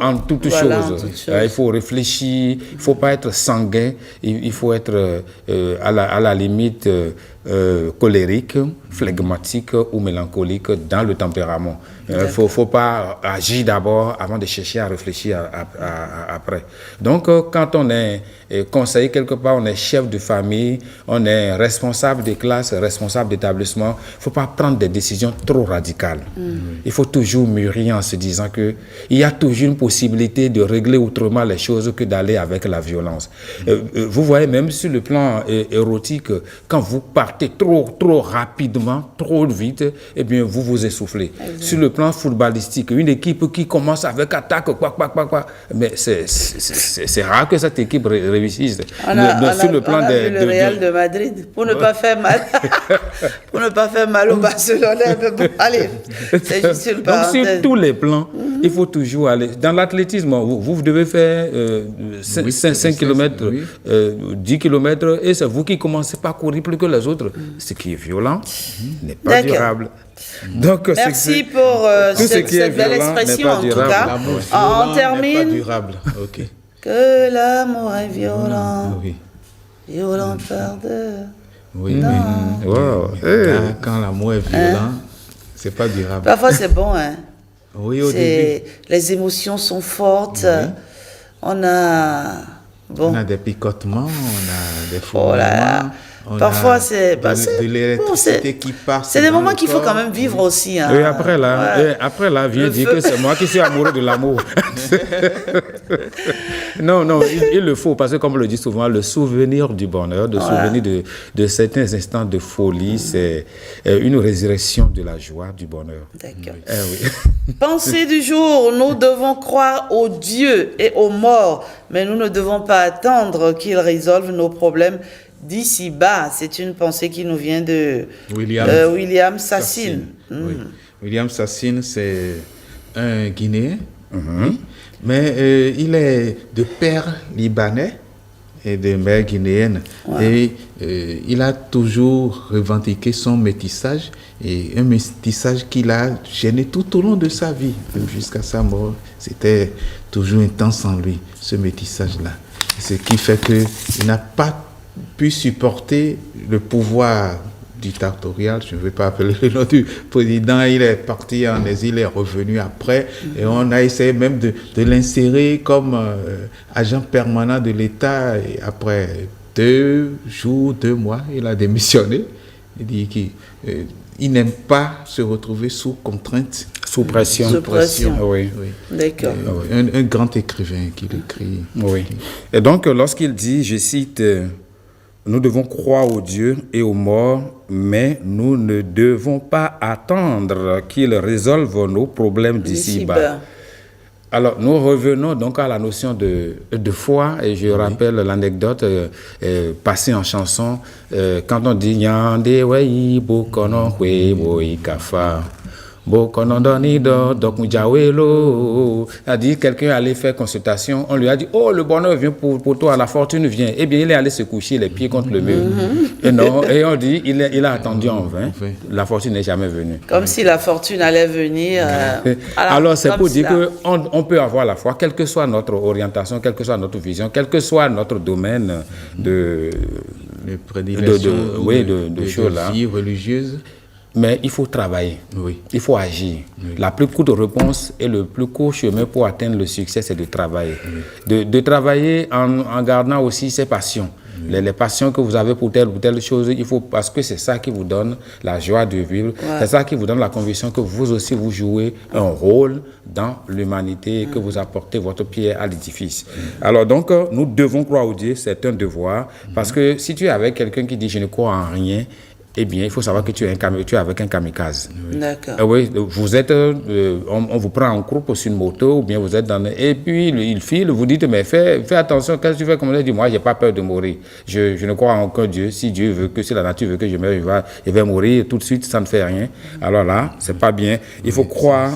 en toutes choses. Il faut réfléchir, il ne faut pas être sanguin, il faut être à la limite colérique, flegmatique ou mélancolique dans le tempérament. Il ne faut pas agir d'abord avant de chercher à réfléchir après. Donc, quand on est conseiller quelque part, on est chef de famille, on est responsable de classe, responsable d'établissement, il ne faut pas prendre des décisions trop radicales. Il faut toujours mûrir en se disant qu'il y a toujours une possibilité de régler autrement les choses que d'aller avec la violence. Vous voyez, même sur le plan érotique, quand vous partez trop rapidement, trop vite, eh bien, vous vous essoufflez. Sur le plan footballistique, une équipe qui commence avec attaque, mais c'est rare que cette équipe réussisse. On a vu le Real de Madrid, pour ne pas faire mal, pour ne pas faire mal au Barcelonais. Bon, allez, c'est juste une parenthèse. Donc, sur tous les plans, il faut toujours aller. Dans l'athlétisme, vous devez faire 5 km, 10 km, et c'est vous qui commencez par courir plus que les autres. Ce qui est violent n'est pas durable. Donc, merci pour cette belle expression, en tout cas. On termine. Pas durable. Okay. Que l'amour est violent, violent perdeur. Oui, mais quand l'amour est violent, c'est pas durable. Parfois c'est bon, hein. Oui, au début. Les émotions sont fortes. On a des picotements, on a des fourmillements. Parfois, c'est de l'électricité qui part. C'est des moments qu'il faut quand même vivre aussi. Hein. Et après là, viens dire que c'est moi qui suis amoureux de l'amour. Non, il le faut, parce que comme on le dit souvent, le souvenir du bonheur, le souvenir de certains instants de folie, c'est une résurrection de la joie, du bonheur. D'accord. Pensée du jour, nous devons croire aux dieux et aux morts, mais nous ne devons pas attendre qu'ils résolvent nos problèmes d'ici-bas. C'est une pensée qui nous vient de William Sassine. William Sassine, c'est un Guinéen, mais il est de père libanais et de mère guinéenne. Et il a toujours revendiqué son métissage, et un métissage qu'il a gêné tout au long de sa vie, jusqu'à sa mort. C'était toujours intense en lui, ce métissage-là. Ce qui fait qu'il n'a pas pu supporter le pouvoir dictatorial, je ne vais pas appeler le nom du président, il est parti en exil, il est revenu après, et on a essayé même de l'insérer comme agent permanent de l'État, et après 2 jours, 2 mois, il a démissionné. Il dit qu'il n'aime pas se retrouver sous contrainte. Sous pression. Sous pression. Oui. D'accord. Un grand écrivain qui l'écrit. Oui. Et donc, lorsqu'il dit, je cite, nous devons croire au Dieu et aux morts, mais nous ne devons pas attendre qu'il résolve nos problèmes d'ici-bas. Alors, nous revenons donc à la notion de foi, et je rappelle l'anecdote passée en chanson, quand on dit « Nyande wei bokono hwe boi kafa ». A dit quelqu'un allait faire consultation, on lui a dit oh le bonheur vient pour toi, la fortune vient. Eh bien il est allé se coucher les pieds contre le mur. Et non, et on dit il a attendu en vain, la fortune n'est jamais venue. Comme si la fortune allait venir. Alors c'est pour dire qu'on peut avoir la foi, quelle que soit notre orientation, quelle que soit notre vision, quel que soit notre domaine de choses là, vie religieuse. Mais il faut travailler, il faut agir. La plus courte réponse et le plus court chemin pour atteindre le succès, c'est de travailler. De travailler en gardant aussi ses passions. Les passions que vous avez pour telle ou telle chose, il faut, parce que c'est ça qui vous donne la joie de vivre, c'est ça qui vous donne la conviction que vous aussi vous jouez un rôle dans l'humanité, que vous apportez votre pierre à l'édifice. Alors donc, nous devons croire au Dieu, c'est un devoir, parce que si tu es avec quelqu'un qui dit je ne crois en rien, eh bien, il faut savoir que tu es avec un kamikaze. D'accord. Oui, vous êtes, on vous prend en groupe sur une moto, ou bien vous êtes dans... Et puis, il file, vous dites, mais fais attention, qu'est-ce que tu fais? Comme il dit, moi, je n'ai pas peur de mourir. Je ne crois en aucun Dieu. Si Dieu veut que, si la nature veut que je meure, je vais mourir tout de suite, ça ne fait rien. Alors là, c'est pas bien. Il faut croire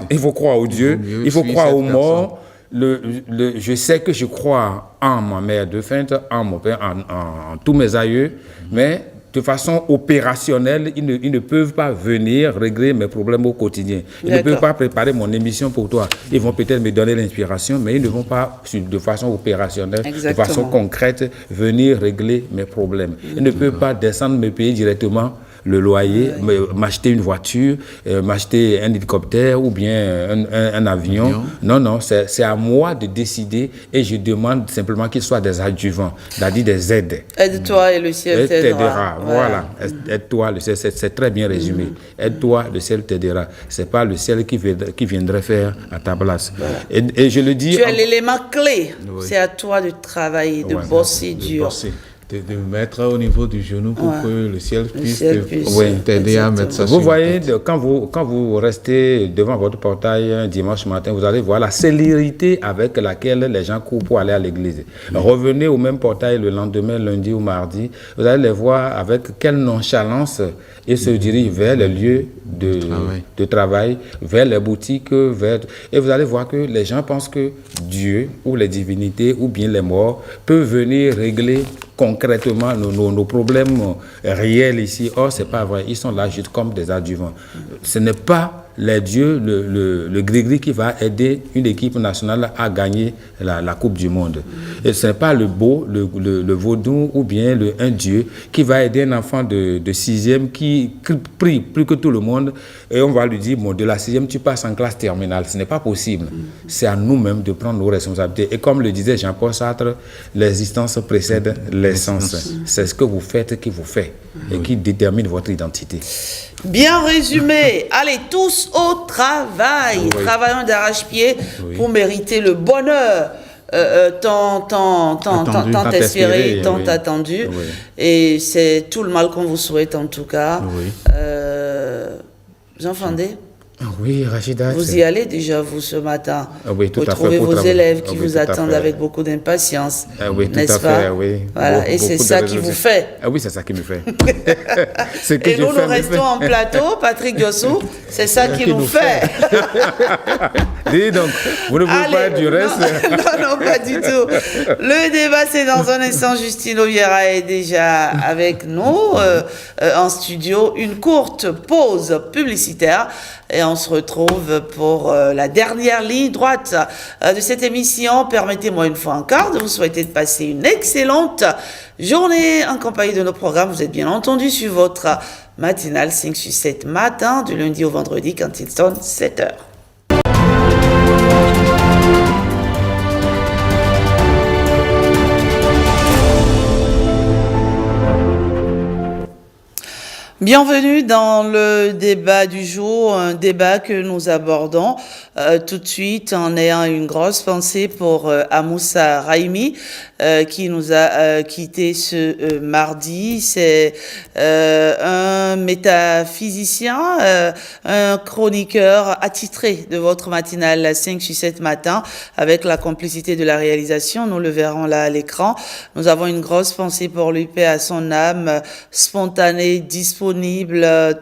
au Dieu, il faut croire aux morts. Je sais que je crois en ma mère défunte, en mon père, en tous mes aïeux, mais... de façon opérationnelle, ils ne peuvent pas venir régler mes problèmes au quotidien. Ils ne peuvent pas préparer mon émission pour toi. Ils vont peut-être me donner l'inspiration, mais ils ne vont pas, de façon opérationnelle, de façon concrète, venir régler mes problèmes. Ils ne peuvent pas descendre me payer directement le loyer, m'acheter une voiture, m'acheter un hélicoptère ou bien un avion. Non, c'est à moi de décider et je demande simplement qu'ils soient des adjuvants, c'est-à-dire des aides. Aide-toi et le ciel t'aidera. Voilà, aide-toi, le ciel, c'est très bien résumé. Aide-toi, le ciel t'aidera. C'est pas le ciel qui viendrait faire à ta place. Voilà. Et je le dis... Tu as l'élément clé. C'est à toi de travailler, de bosser dur. De mettre au niveau du genou pour que le ciel puisse t'aider à mettre ça sur Vous voyez, quand vous restez devant votre portail un dimanche matin, vous allez voir la célérité avec laquelle les gens courent pour aller à l'église. Revenez au même portail le lendemain, lundi ou mardi, vous allez les voir avec quelle nonchalance ils se dirigent vers les lieux de travail, vers les boutiques, et vous allez voir que les gens pensent que Dieu ou les divinités ou bien les morts peuvent venir régler concrètement nos problèmes réels ici. Or, ce n'est pas vrai. Ils sont là juste comme des adjuvants. Ce n'est pas les dieux, le gris-gris qui va aider une équipe nationale à gagner la Coupe du Monde. Et ce n'est pas le vaudou ou bien un dieu qui va aider un enfant de 6e qui prie plus que tout le monde et on va lui dire, bon, de la 6e, tu passes en classe terminale. Ce n'est pas possible. C'est à nous-mêmes de prendre nos responsabilités. Et comme le disait Jean-Paul Sartre, l'existence précède l'essence. C'est ce que vous faites qui vous fait et qui détermine votre identité. Bien résumé. Allez, tous au travail. Travaillons d'arrache-pied pour mériter le bonheur tant espéré, tant attendu. Et c'est tout le mal qu'on vous souhaite en tout cas. Jean Fandé? Oui, Rachida. Vous y allez déjà, vous, ce matin. Oui, tout à fait. Retrouvez vos élèves qui vous attendent avec beaucoup d'impatience. Oui, tout n'est-ce à pas? fait, oui. Voilà, et c'est ça qui vous fait. Oui, c'est ça qui me fait. Et nous restons en plateau, Patrick Diossou, c'est ça qui nous fait. Dis donc, vous ne voulez pas du reste? Non, pas du tout. Le débat, c'est dans un instant. Justine Oviera est déjà avec nous en studio. Une courte pause publicitaire. Et on se retrouve pour la dernière ligne droite de cette émission. Permettez-moi une fois encore de vous souhaiter de passer une excellente journée en compagnie de nos programmes. Vous êtes bien entendu sur votre matinale 5-7 matin, du lundi au vendredi quand il sonne 7h. Bienvenue dans le débat du jour, un débat que nous abordons tout de suite en ayant une grosse pensée pour Amoussa Raimi qui nous a quitté ce mardi. C'est un métaphysicien, un chroniqueur attitré de votre matinale 5 sur 7 matin avec la complicité de la réalisation. Nous le verrons là à l'écran. Nous avons une grosse pensée pour lui, paix à son âme, spontanée, disponible,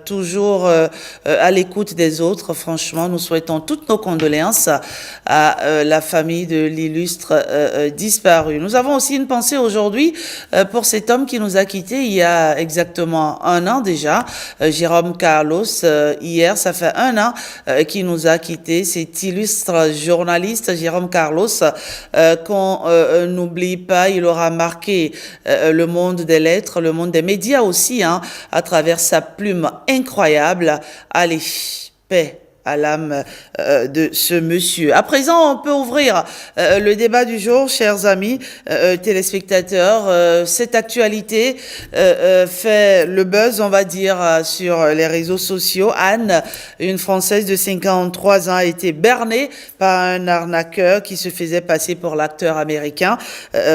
toujours à l'écoute des autres. Franchement, nous souhaitons toutes nos condoléances à la famille de l'illustre disparu. Nous avons aussi une pensée aujourd'hui pour cet homme qui nous a quittés il y a exactement un an déjà, Jérôme Carlos. Hier, ça fait un an qu'il nous a quittés, cet illustre journaliste Jérôme Carlos qu'on n'oublie pas. Il aura marqué le monde des lettres, le monde des médias aussi, à travers sa plume incroyable. Allez, paix à l'âme de ce monsieur. À présent, on peut ouvrir le débat du jour, chers amis téléspectateurs. Cette actualité fait le buzz, on va dire, sur les réseaux sociaux. Anne, une Française de 53 ans, a été bernée par un arnaqueur qui se faisait passer pour l'acteur américain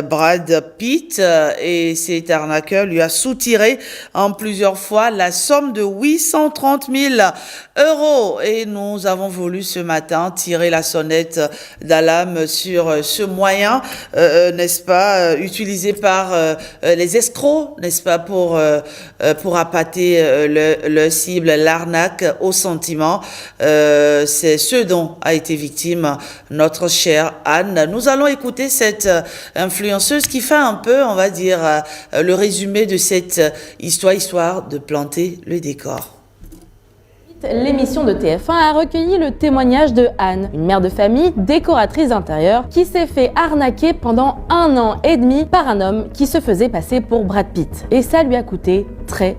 Brad Pitt, et cet arnaqueur lui a soutiré en plusieurs fois la somme de 830 000 €. Et nous avons voulu ce matin tirer la sonnette d'alarme sur ce moyen, n'est-ce pas, utilisé par les escrocs, n'est-ce pas, pour appâter le cible, l'arnaque au sentiment. C'est ce dont a été victime notre chère Anne. Nous allons écouter cette influenceuse qui fait un peu, on va dire, le résumé de cette histoire de planter le décor. L'émission de TF1 a recueilli le témoignage de Anne, une mère de famille, décoratrice d'intérieur, qui s'est fait arnaquer pendant 1 an et demi par un homme qui se faisait passer pour Brad Pitt. Et ça lui a coûté très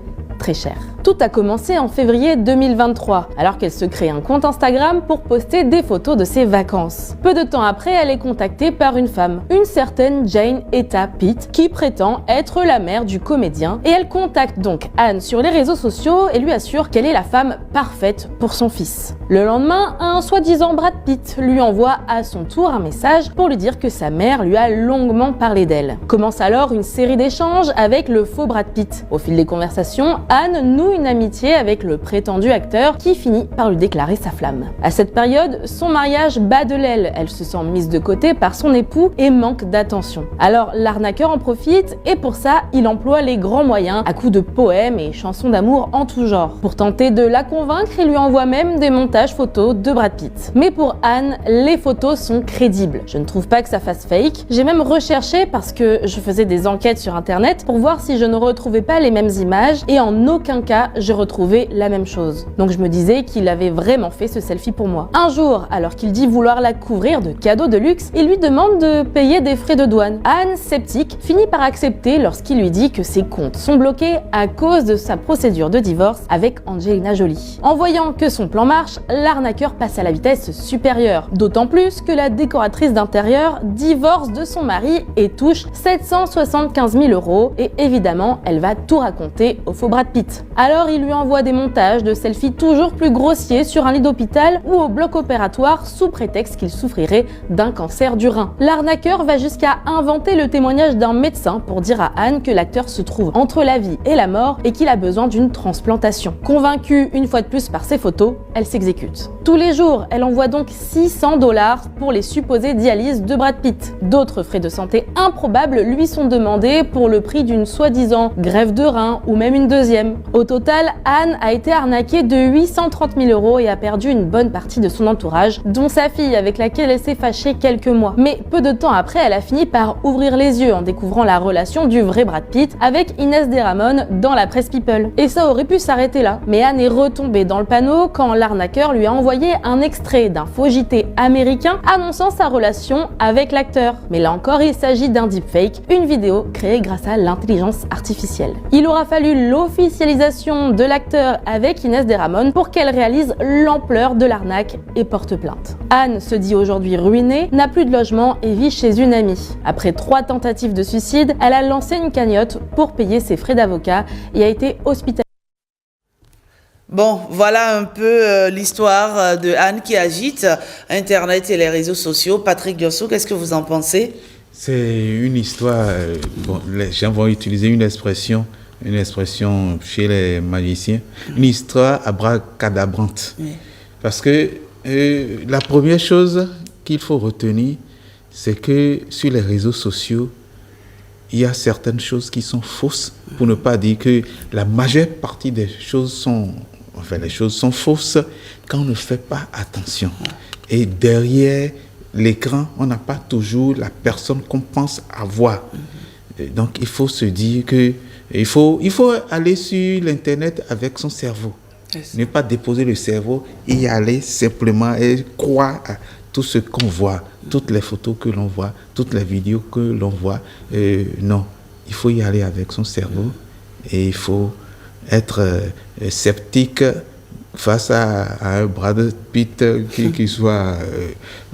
cher. Tout a commencé en février 2023, alors qu'elle se crée un compte Instagram pour poster des photos de ses vacances. Peu de temps après, elle est contactée par une femme, une certaine Jane Etta Pitt, qui prétend être la mère du comédien, et elle contacte donc Anne sur les réseaux sociaux et lui assure qu'elle est la femme parfaite pour son fils. Le lendemain, un soi-disant Brad Pitt lui envoie à son tour un message pour lui dire que sa mère lui a longuement parlé d'elle. Commence alors une série d'échanges avec le faux Brad Pitt. Au fil des conversations, Anne noue une amitié avec le prétendu acteur qui finit par lui déclarer sa flamme. À cette période, son mariage bat de l'aile, elle se sent mise de côté par son époux et manque d'attention. Alors l'arnaqueur en profite et pour ça, il emploie les grands moyens à coups de poèmes et chansons d'amour en tout genre. Pour tenter de la convaincre, il lui envoie même des montages photos de Brad Pitt. Mais pour Anne, les photos sont crédibles. Je ne trouve pas que ça fasse fake. J'ai même recherché parce que je faisais des enquêtes sur internet pour voir si je ne retrouvais pas les mêmes images et en aucun cas je retrouvais la même chose. Donc je me disais qu'il avait vraiment fait ce selfie pour moi. Un jour, alors qu'il dit vouloir la couvrir de cadeaux de luxe, il lui demande de payer des frais de douane. Anne, sceptique, finit par accepter lorsqu'il lui dit que ses comptes sont bloqués à cause de sa procédure de divorce avec Angelina Jolie. En voyant que son plan marche, l'arnaqueur passe à la vitesse supérieure. D'autant plus que la décoratrice d'intérieur divorce de son mari et touche 775 000 € et évidemment, elle va tout raconter au faux Brad Pitt. Alors il lui envoie des montages de selfies toujours plus grossiers sur un lit d'hôpital ou au bloc opératoire sous prétexte qu'il souffrirait d'un cancer du rein. L'arnaqueur va jusqu'à inventer le témoignage d'un médecin pour dire à Anne que l'acteur se trouve entre la vie et la mort et qu'il a besoin d'une transplantation. Convaincue une fois de plus par ses photos, elle s'exécute. Tous les jours, elle envoie donc 600 $ pour les supposées dialyses de Brad Pitt. D'autres frais de santé improbables lui sont demandés pour le prix d'une soi-disant greffe de rein ou même une deuxième. Au total, Anne a été arnaquée de 830 000 € et a perdu une bonne partie de son entourage, dont sa fille avec laquelle elle s'est fâchée quelques mois. Mais peu de temps après, elle a fini par ouvrir les yeux en découvrant la relation du vrai Brad Pitt avec Inès Desramon dans la presse People. Et ça aurait pu s'arrêter là. Mais Anne est retombée dans le panneau quand l'arnaqueur lui a envoyé un extrait d'un faux JT américain annonçant sa relation avec l'acteur. Mais là encore, il s'agit d'un deepfake, une vidéo créée grâce à l'intelligence artificielle. Il aura fallu l'officialisation de l'acteur avec Inès Desramon pour qu'elle réalise l'ampleur de l'arnaque et porte plainte. Anne se dit aujourd'hui ruinée, n'a plus de logement et vit chez une amie. Après 3 tentatives de suicide, elle a lancé une cagnotte pour payer ses frais d'avocat et a été hospitalisée. Bon, voilà un peu l'histoire de Anne qui agite Internet et les réseaux sociaux. Patrick Diosso, qu'est-ce que vous en pensez? C'est une histoire, bon, les gens vont utiliser une expression chez les magiciens, une histoire abracadabrante. Oui. Parce que la première chose qu'il faut retenir, c'est que sur les réseaux sociaux, il y a certaines choses qui sont fausses, pour ne pas dire que la majeure partie des choses sont... Enfin, les choses sont fausses quand on ne fait pas attention. Et derrière l'écran, on n'a pas toujours la personne qu'on pense avoir. Donc, il faut se dire que il faut aller sur l'Internet avec son cerveau. Ne pas déposer le cerveau et y aller simplement et croire à tout ce qu'on voit, toutes les photos que l'on voit, toutes les vidéos que l'on voit. Non, il faut y aller avec son cerveau et il faut être sceptique face à un Brad Pitt qui soit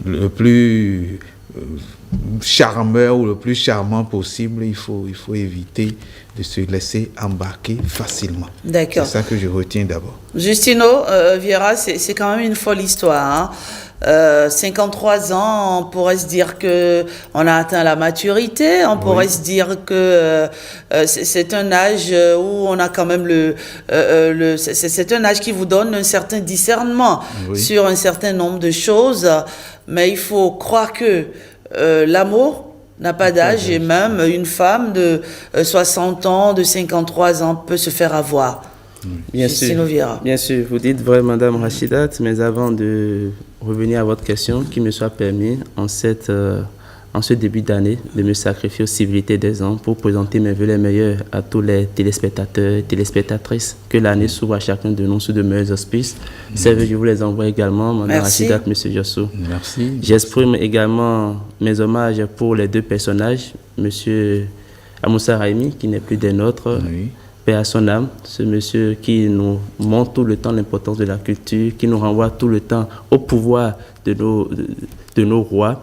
le plus charmeur ou le plus charmant possible. Il faut éviter de se laisser embarquer facilement. D'accord. C'est ça que je retiens d'abord. Justino Vieira, c'est quand même une folle histoire, hein. 53 ans, on pourrait se dire que on a atteint la maturité, on pourrait se dire que c'est un âge où on a quand même c'est un âge qui vous donne un certain discernement sur un certain nombre de choses, mais il faut croire que l'amour n'a pas d'âge et même une femme de 60 ans, de 53 ans peut se faire avoir. Bien sûr, vous dites vrai, Madame Rachidat, mais avant de revenir à votre question, qu'il me soit permis, en ce début d'année, de me sacrifier aux civilités des hommes pour présenter mes vœux les meilleurs à tous les téléspectateurs et téléspectatrices. Que l'année s'ouvre à chacun de nous sous de meilleurs auspices. Ces vœux, je vous les envoie également, Madame Rachidat, Monsieur Diosso. Merci. J'exprime également mes hommages pour les deux personnages, Monsieur Amoussa Raimi, qui n'est plus des nôtres. Oui. Paix à son âme, ce monsieur qui nous montre tout le temps l'importance de la culture, qui nous renvoie tout le temps au pouvoir de nos rois.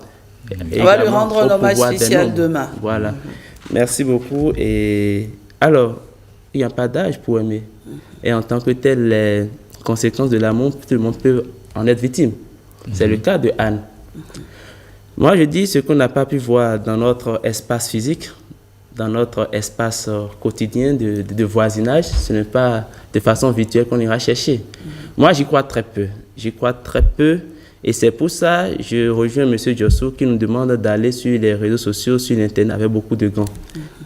On va lui rendre un hommage spécial demain. Voilà. Merci beaucoup. Et alors, il n'y a pas d'âge pour aimer. Et en tant que tel, les conséquences de l'amour, tout le monde peut en être victime. C'est le cas de Anne. Moi, je dis ce qu'on n'a pas pu voir dans notre espace physique, dans notre espace quotidien de voisinage, ce n'est pas de façon virtuelle qu'on ira chercher. Moi, j'y crois très peu. J'y crois très peu. Et c'est pour ça que je rejoins M. Diosso qui nous demande d'aller sur les réseaux sociaux, sur l'Internet avec beaucoup de gants.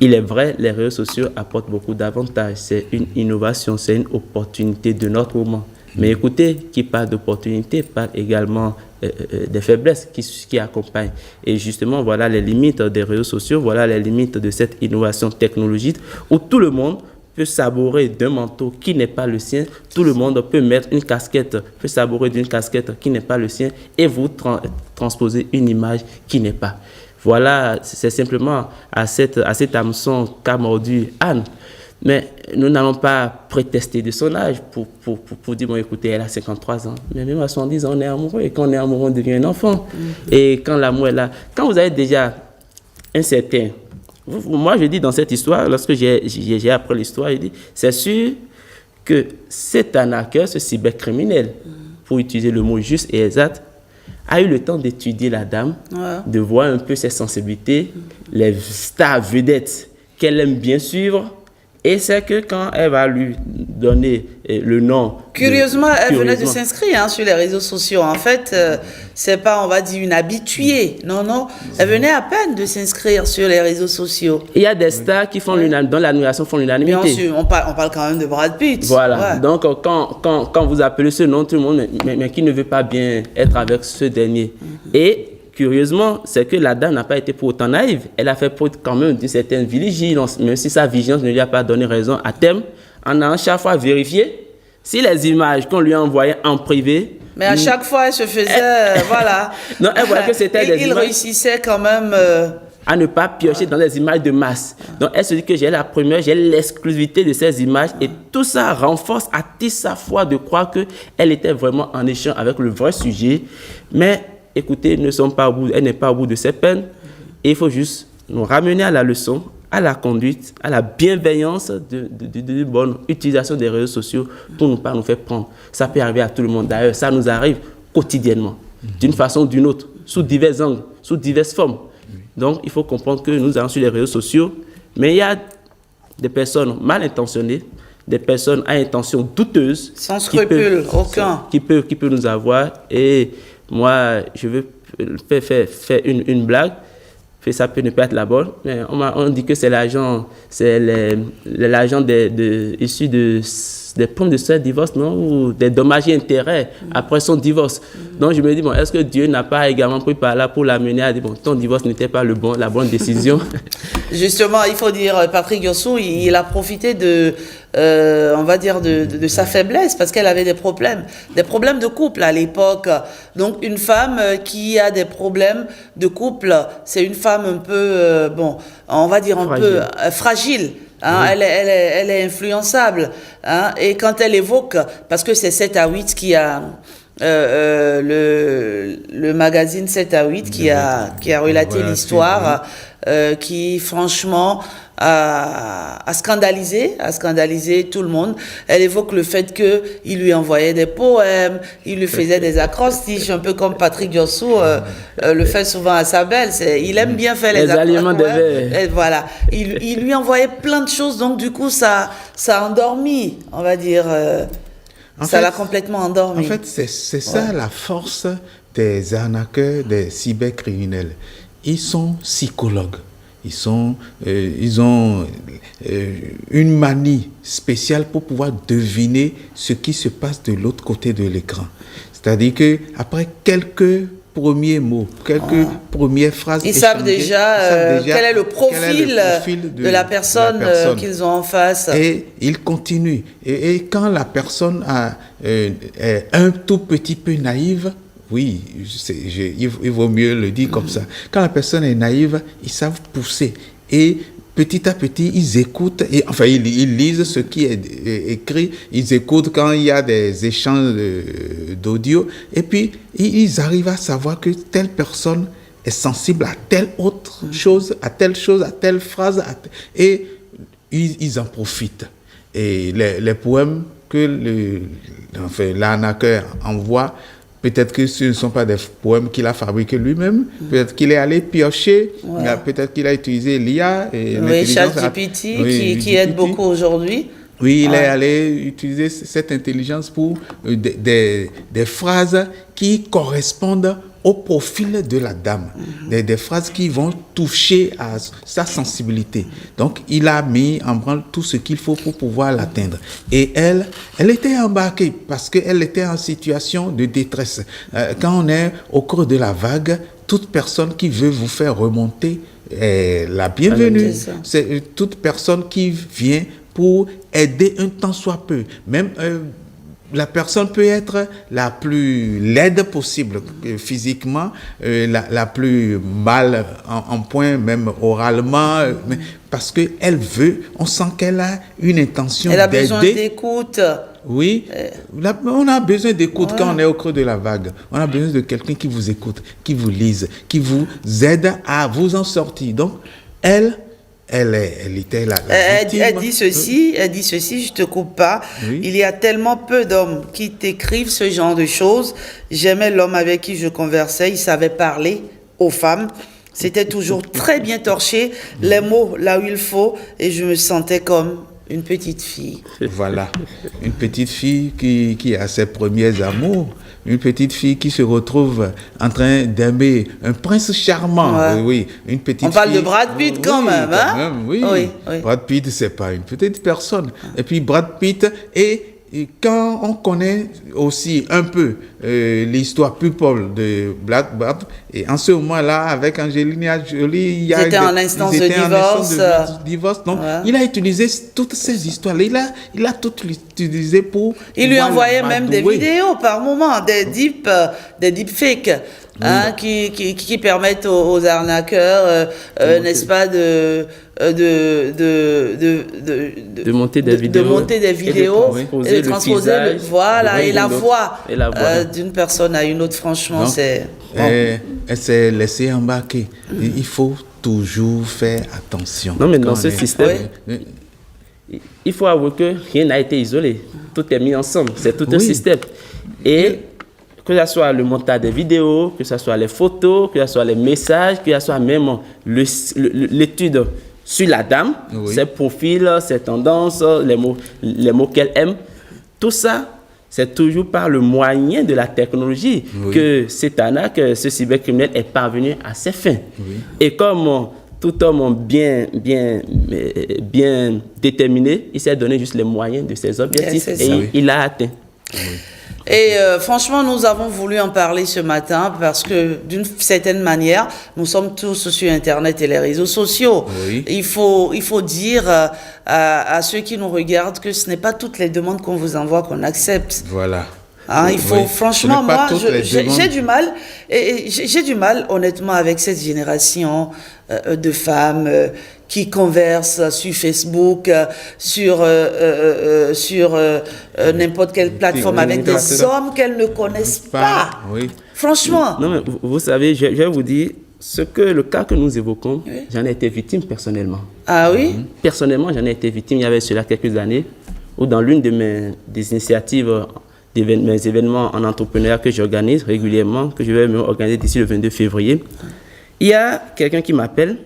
Il est vrai, les réseaux sociaux apportent beaucoup d'avantages. C'est une innovation, c'est une opportunité de notre moment. Mais écoutez, qui parle d'opportunité parle également des faiblesses qui accompagnent. Et justement, voilà les limites des réseaux sociaux, voilà les limites de cette innovation technologique où tout le monde peut s'abourer d'un manteau qui n'est pas le sien, tout le monde peut mettre une casquette, peut s'abourer d'une casquette qui n'est pas le sien et vous transposer une image qui n'est pas. Voilà, c'est simplement à cet hameçon qu'a mordu Anne. Mais nous n'allons pas prétester de son âge pour dire, bon, écoutez, elle a 53 ans. Mais même à 70 ans, on est amoureux. Et quand on est amoureux, on devient un enfant. Et quand l'amour est là, quand vous avez déjà un certain... Moi, je dis dans cette histoire, lorsque j'ai appris l'histoire, je dis, c'est sûr que cet arnaqueur, ce cybercriminel, pour utiliser le mot juste et exact, a eu le temps d'étudier la dame, de voir un peu ses sensibilités, les stars vedettes qu'elle aime bien suivre. Et c'est que quand elle va lui donner le nom... Curieusement, elle venait de s'inscrire sur les réseaux sociaux. En fait, c'est pas, on va dire, une habituée. Non, non. Elle venait à peine de s'inscrire sur les réseaux sociaux. Il y a des stars qui font dans l'admiration font l'unanimité. Bien sûr, on parle quand même de Brad Pitt. Voilà. Ouais. Donc, quand vous appelez ce nom, tout le monde, mais qui ne veut pas bien être avec ce dernier. Et... curieusement, c'est que la dame n'a pas été pour autant naïve. Elle a fait preuve quand même d'une certaine vigilance, même si sa vigilance ne lui a pas donné raison à terme, en allant chaque fois vérifier si les images qu'on lui a envoyées en privé... Mais à chaque fois, elle se faisait... voilà. Non, elle voyait que c'était des images... Il réussissait quand même... à ne pas piocher dans les images de masse. Donc, elle se dit que j'ai la première, j'ai l'exclusivité de ces images et tout ça renforce, attise sa foi de croire qu'elle était vraiment en échange avec le vrai sujet. Mais... écoutez, elle n'est pas au bout de ses peines. Et il faut juste nous ramener à la leçon, à la conduite, à la bienveillance de bonne utilisation des réseaux sociaux pour ne pas nous faire prendre. Ça peut arriver à tout le monde. D'ailleurs, ça nous arrive quotidiennement, d'une façon ou d'une autre, sous divers angles, sous diverses formes. Donc, il faut comprendre que nous allons sur les réseaux sociaux, mais il y a des personnes mal intentionnées, des personnes à intention douteuse. Sans scrupule, aucun. Qui peut nous avoir. Et moi, je veux faire une blague. Ça peut ne pas être la bonne, mais on dit que c'est l'argent issu des primes de ce divorce, non, ou des dommages et intérêts après son divorce. Donc je me dis, bon, est-ce que Dieu n'a pas également pris par là pour l'amener à dire, bon, ton divorce n'était pas la bonne décision? Justement, il faut dire, Patrick Yossou, il a profité on va dire, de sa faiblesse, parce qu'elle avait des problèmes de couple à l'époque. Donc, une femme qui a des problèmes de couple, c'est une femme un peu, on va dire un peu fragile. Hein, oui. Elle est influençable. Hein, et quand elle évoque, parce que c'est 7 à 8 qui a... le magazine 7 à 8 qui a relaté l'histoire, qui franchement a scandalisé tout le monde. Elle évoque le fait qu'il lui envoyait des poèmes, il lui faisait des acrostiches, un peu comme Patrick Yossou le fait souvent à sa belle. Il aime bien faire les acrostiches. Voilà. Il lui envoyait plein de choses, donc du coup ça a endormi, on va dire. Ça l'a complètement endormi. En fait, c'est ça la force des arnaqueurs, des cybercriminels. Ils sont psychologues. Ils ont une manie spéciale pour pouvoir deviner ce qui se passe de l'autre côté de l'écran. C'est-à-dire qu'après quelques premiers mots, quelques premières phrases ils savent déjà quel est le profil de la personne qu'ils ont en face. Et ils continuent. Et quand la personne est un tout petit peu naïve, oui, il vaut mieux le dire comme ça. Quand la personne est naïve, ils savent pousser. Et petit à petit, ils écoutent, ils lisent ce qui est écrit, ils écoutent quand il y a des échanges d'audio, et puis ils arrivent à savoir que telle personne est sensible à telle autre chose, à telle phrase, et ils en profitent. Et les poèmes que l'arnaqueur envoie, peut-être que ce ne sont pas des poèmes qu'il a fabriqués lui-même. Peut-être qu'il est allé piocher. Peut-être qu'il a utilisé l'IA. Oui, ChatGPT, qui aide beaucoup aujourd'hui. Oui, il est allé utiliser cette intelligence pour des phrases qui correspondent au profil de la dame. Des phrases qui vont toucher à sa sensibilité. Donc, il a mis en branle tout ce qu'il faut pour pouvoir l'atteindre. Et elle était embarquée parce qu'elle était en situation de détresse. Quand on est au creux de la vague, toute personne qui veut vous faire remonter est la bienvenue. C'est toute personne qui vient pour aider un tant soit peu. Même la personne peut être la plus laide possible physiquement, la plus mal en point, même oralement, mais parce qu'elle veut, on sent qu'elle a une intention d'aider. Elle a besoin d'écoute. Oui, on a besoin d'écoute quand on est au creux de la vague. On a besoin de quelqu'un qui vous écoute, qui vous lise, qui vous aide à vous en sortir. Donc, elle était la victime. Elle dit ceci, je te coupe pas. Oui. Il y a tellement peu d'hommes qui t'écrivent ce genre de choses. J'aimais l'homme avec qui je conversais, il savait parler aux femmes. C'était toujours très bien torché, les mots là où il faut, et je me sentais comme une petite fille. Voilà, une petite fille qui a ses premiers amours. Une petite fille qui se retrouve en train d'aimer un prince charmant. Oui, une petite On parle de Brad Pitt quand même, hein? Oui. Brad Pitt, c'est pas une petite personne. Et puis Brad Pitt, et quand on connaît aussi un peu l'histoire people de Brad Pitt, et en ce moment-là, avec Angelina Jolie, il y a en instance de divorce. Donc, il a utilisé toutes ces histoires. Il a tout utilisé pour... Il lui envoyait même des vidéos par moment, des deepfakes. Hein, qui permettent aux arnaqueurs, n'est-ce pas, de monter des vidéos, et de transposer et la voix d'une personne à une autre. Franchement, elle s'est laissée embarquer. Il faut toujours faire attention. Non, mais dans ce système, il faut avouer que rien n'a été isolé. Tout est mis ensemble. C'est tout un système. Et que ce soit le montage des vidéos, que ce soit les photos, que ce soit les messages, que ce soit même l'étude sur la dame, ses profils, ses tendances, les mots qu'elle aime, tout ça, c'est toujours par le moyen de la technologie que cette arnaque, ce cybercriminel est parvenu à ses fins. Et comme tout homme bien déterminé, il s'est donné juste les moyens de ses objectifs et il l'a atteint. Et franchement, nous avons voulu en parler ce matin parce que d'une certaine manière, nous sommes tous sur Internet et les réseaux sociaux. Il faut dire à ceux qui nous regardent que ce n'est pas toutes les demandes qu'on vous envoie qu'on accepte. Voilà. Hein, il faut, franchement, moi, j'ai du mal, j'ai du mal, honnêtement, avec cette génération de femmes qui conversent sur Facebook, sur n'importe quelle plateforme avec des hommes qu'elles ne connaissent pas. Franchement. Non, mais vous savez, je vais vous dire, le cas que nous évoquons, j'en ai été victime personnellement. Ah oui? Personnellement, j'en ai été victime il y avait cela quelques années, où dans l'une des initiatives, mes événements en entrepreneuriat que j'organise régulièrement, que je vais me organiser d'ici le 22 février, il y a quelqu'un qui m'appelle.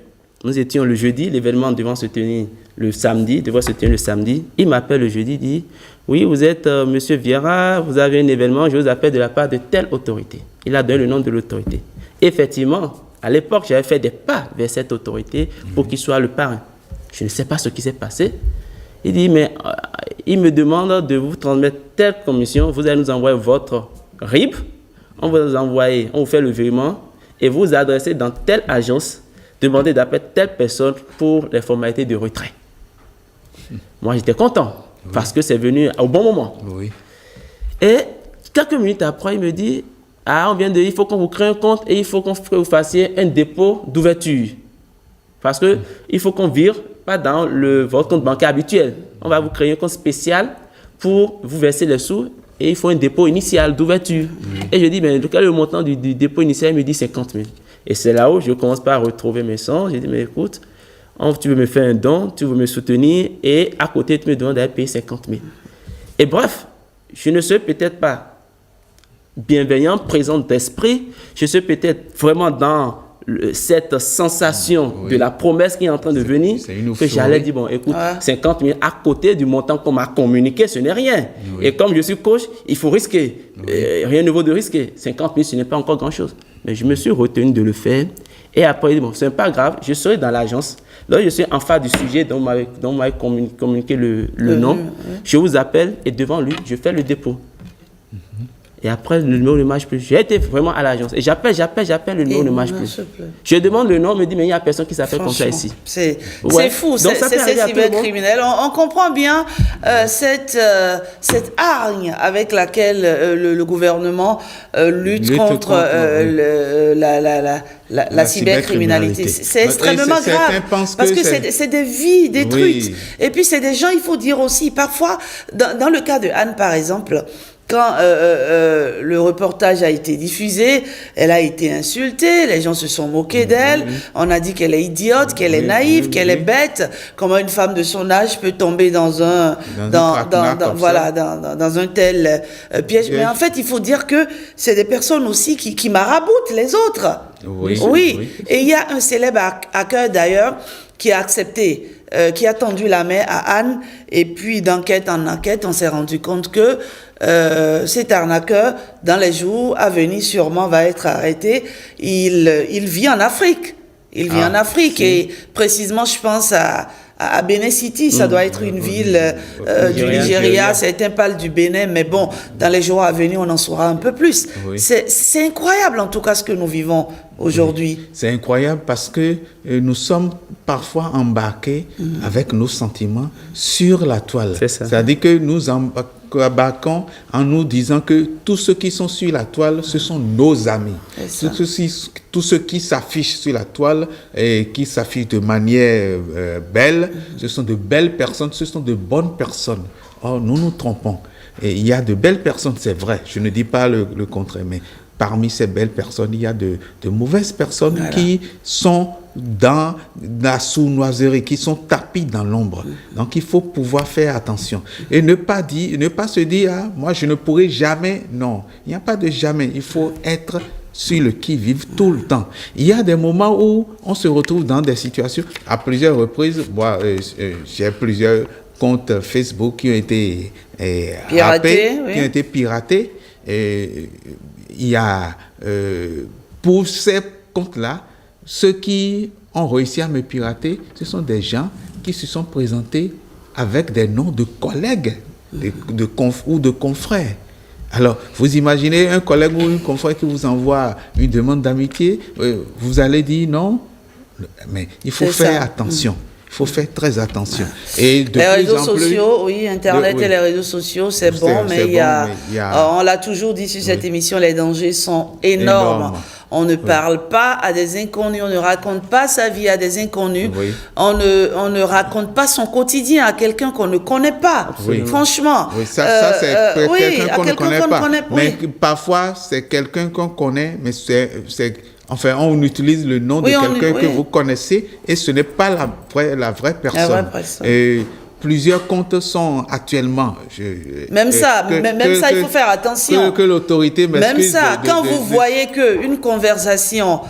Nous étions le jeudi, l'événement devait se tenir le samedi. Il m'appelle le jeudi, dit « Oui, vous êtes Monsieur Vieira, vous avez un événement, je vous appelle de la part de telle autorité. » Il a donné le nom de l'autorité. Effectivement, à l'époque, j'avais fait des pas vers cette autorité pour qu'il soit le parrain. Je ne sais pas ce qui s'est passé. Il dit « Mais il me demande de vous transmettre telle commission, vous allez nous envoyer votre RIB, on vous fait le virement et vous adressez dans telle agence. Demander d'appeler telle personne pour les formalités de retrait. » Moi, j'étais content parce que c'est venu au bon moment. Et quelques minutes après, il me dit « Ah, il faut qu'on vous crée un compte et il faut que vous fassiez un dépôt d'ouverture. Parce qu'il faut qu'on vire pas dans votre compte bancaire habituel. On va vous créer un compte spécial pour vous verser les sous et il faut un dépôt initial d'ouverture. » Et je dis « Mais quel est le montant du dépôt initial ?» Il me dit « 50 000. » Et c'est là où je commence par retrouver mes sens. J'ai dit, mais écoute, tu veux me faire un don, tu veux me soutenir, et à côté, tu me demandes d'aller payer 50 000. Et bref, je ne suis peut-être pas bienveillant, présent d'esprit, je suis peut-être vraiment dans cette sensation de la promesse qui est en train de venir, que j'allais dire, bon, écoute, 50 000 à côté du montant qu'on m'a communiqué, ce n'est rien. Et comme je suis coach, il faut risquer. Rien ne vaut de risquer. 50 000, ce n'est pas encore grand-chose. Mais je me suis retenu de le faire. Et après, bon, ce n'est pas grave, je serai dans l'agence. Là, je suis en face du sujet dont vous m'avez communiqué le nom. Je vous appelle et devant lui, je fais le dépôt. Et après, le numéro ne marche plus. J'ai été vraiment à l'agence. Et j'appelle, le numéro ne marche plus. Je demande le nom, on me dit, mais il n'y a personne qui s'appelle comme ça ici. C'est fou, c'est cybercriminel. On comprend bien cette hargne avec laquelle le gouvernement lutte contre la cybercriminalité. C'est extrêmement grave. Parce que c'est des vies détruites. Et puis, c'est des gens, il faut dire aussi, parfois, dans le cas de Anne, par exemple, quand le reportage a été diffusé, elle a été insultée, les gens se sont moqués d'elle, on a dit qu'elle est idiote, qu'elle est naïve, qu'elle est bête, comment une femme de son âge peut tomber dans un tel piège. Mais en fait, il faut dire que c'est des personnes aussi qui maraboutent les autres. Et il y a un célèbre hacker d'ailleurs qui a accepté, qui a tendu la main à Anne, et puis d'enquête en enquête, on s'est rendu compte que cet arnaqueur, dans les jours à venir, sûrement va être arrêté. Il vit en Afrique. En Afrique, et précisément, je pense à Benin City, ça doit être une ville du Nigeria, certains parlent du Bénin, mais bon, dans les jours à venir, on en saura un peu plus. C'est incroyable, en tout cas, ce que nous vivons aujourd'hui. C'est incroyable parce que nous sommes parfois embarqués avec nos sentiments sur la toile. C'est-à-dire que nous embarquons en nous disant que tous ceux qui sont sur la toile, ce sont nos amis. Tous ceux qui s'affichent sur la toile et qui s'affichent de manière belle, ce sont de belles personnes, ce sont de bonnes personnes. Or, nous nous trompons. Et il y a de belles personnes, c'est vrai, je ne dis pas le contraire, mais parmi ces belles personnes, il y a de mauvaises personnes qui sont dans la sournoiserie, qui sont tapis dans l'ombre. Donc il faut pouvoir faire attention et ne pas se dire moi je ne pourrai jamais. Non, il n'y a pas de jamais. Il faut être sur le qui-vive tout le temps. Il y a des moments où on se retrouve dans des situations. À plusieurs reprises, moi j'ai plusieurs comptes Facebook qui ont été piratés, qui ont été piratés. Et il y a pour ces comptes-là, ceux qui ont réussi à me pirater, ce sont des gens qui se sont présentés avec des noms de collègues ou de confrères. Alors, vous imaginez un collègue ou une confrère qui vous envoie une demande d'amitié, vous allez dire non, mais il faut faire attention. Il faut faire très attention. Et les réseaux sociaux, oui, Internet et les réseaux sociaux, c'est bon, mais il y a, on l'a toujours dit sur cette émission, les dangers sont énormes. On ne parle pas à des inconnus, on ne raconte pas sa vie à des inconnus, on ne raconte pas son quotidien à quelqu'un qu'on ne connaît pas. Franchement. Oui, ça c'est quelqu'un qu'on ne connaît pas. Mais parfois, c'est quelqu'un qu'on connaît, mais enfin, on utilise le nom de quelqu'un que vous connaissez et ce n'est pas la vraie personne. Et plusieurs comptes sont actuellement... Même ça, il faut faire attention. Que l'autorité m'excuse. Même ça, quand vous voyez qu'une conversation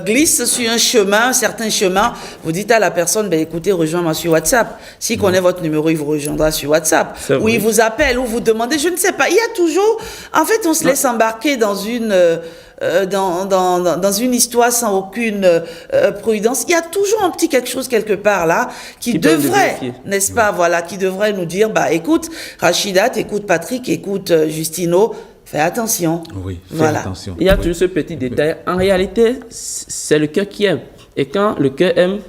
glisse sur un certain chemin, vous dites à la personne, écoutez, rejoins-moi sur WhatsApp. S'il connaît votre numéro, il vous rejoindra sur WhatsApp. Ou il vous appelle, ou vous demandez, je ne sais pas. Il y a toujours... En fait, on se laisse embarquer dans une... dans une histoire sans aucune prudence, il y a toujours un petit quelque chose quelque part là qui devrait, n'est-ce pas, qui devrait nous dire, écoute Rachida, écoute Patrick, écoute Justino, fais attention. Oui, fais attention. Il y a toujours ce petit détail. En réalité, c'est le cœur qui aime. Et quand le cœur aime,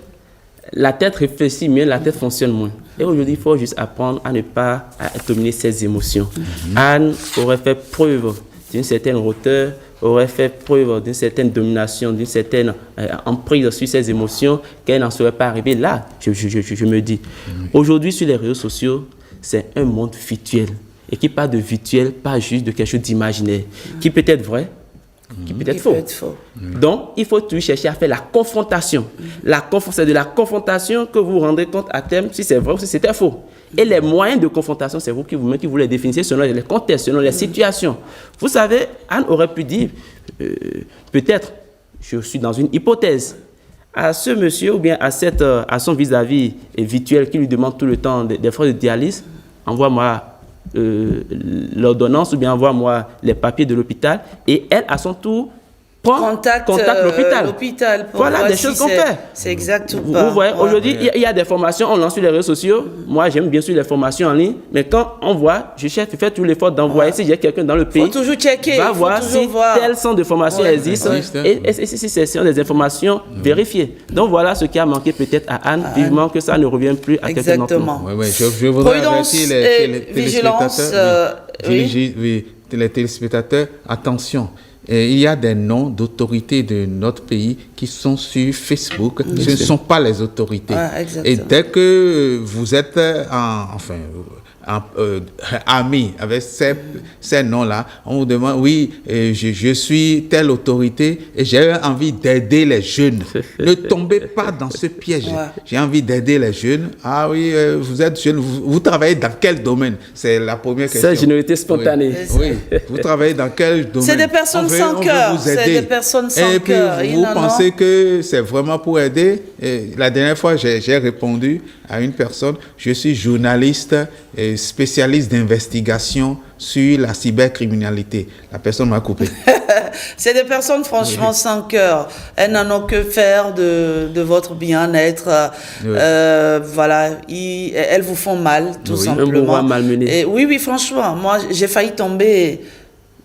la tête réfléchit mieux, la tête fonctionne moins. Et aujourd'hui, il faut juste apprendre à ne pas dominer ses émotions. Anne aurait fait preuve d'une certaine hauteur, aurait fait preuve d'une certaine domination, d'une certaine emprise sur ses émotions, qu'elle n'en serait pas arrivée là, je me dis. Aujourd'hui, sur les réseaux sociaux, c'est un monde virtuel. Et qui parle de virtuel, pas juste de quelque chose d'imaginaire, qui peut être vrai, qui peut être faux. Donc, il faut toujours chercher à faire la confrontation. C'est de la confrontation que vous vous rendrez compte à terme si c'est vrai ou si c'était faux. Et les moyens de confrontation, c'est vous qui vous les définissez selon les contextes, selon les situations. Vous savez, Anne aurait pu dire, peut-être, je suis dans une hypothèse, à ce monsieur ou bien à son vis-à-vis virtuel qui lui demande tout le temps des frais de dialyse, envoie-moi l'ordonnance ou bien envoie-moi les papiers de l'hôpital, et elle, à son tour, contacte l'hôpital. Voilà des choses qu'on fait. C'est exactement. Vous voyez, aujourd'hui, il y a des formations, on lance sur les réseaux sociaux. Moi, j'aime bien sûr les formations en ligne, mais quand on voit, je fais tout l'effort d'envoyer. Si j'ai quelqu'un dans le pays, faut toujours checker. Va voir si tel centre de formation existe et si ce sont des informations vérifiées. Donc voilà ce qui a manqué peut-être à Anne. Vivement que ça ne revienne plus à quelqu'un d'autre. Exactement. Je voudrais avertir les téléspectateurs, attention. Et il y a des noms d'autorités de notre pays qui sont sur Facebook. Ce ne sont pas les autorités. Et dès que vous êtes amis avec ces noms-là, on vous demande, je suis telle autorité et j'ai envie d'aider les jeunes. Ne tombez pas dans ce piège. J'ai envie d'aider les jeunes. Ah oui, vous êtes jeune, vous travaillez dans quel domaine? C'est la première question. C'est générosité spontanée. Oui. Vous travaillez dans quel domaine? C'est des personnes sans cœur. C'est des personnes sans cœur. Et puis vous pensez que c'est vraiment pour aider? Et la dernière fois, j'ai répondu à une personne, je suis journaliste et spécialiste d'investigation sur la cybercriminalité. La personne m'a coupé. C'est des personnes franchement sans cœur. Elles n'en ont que faire de votre bien-être. Elles vous font mal, tout simplement. Un malmené. Et oui, franchement, moi j'ai failli tomber.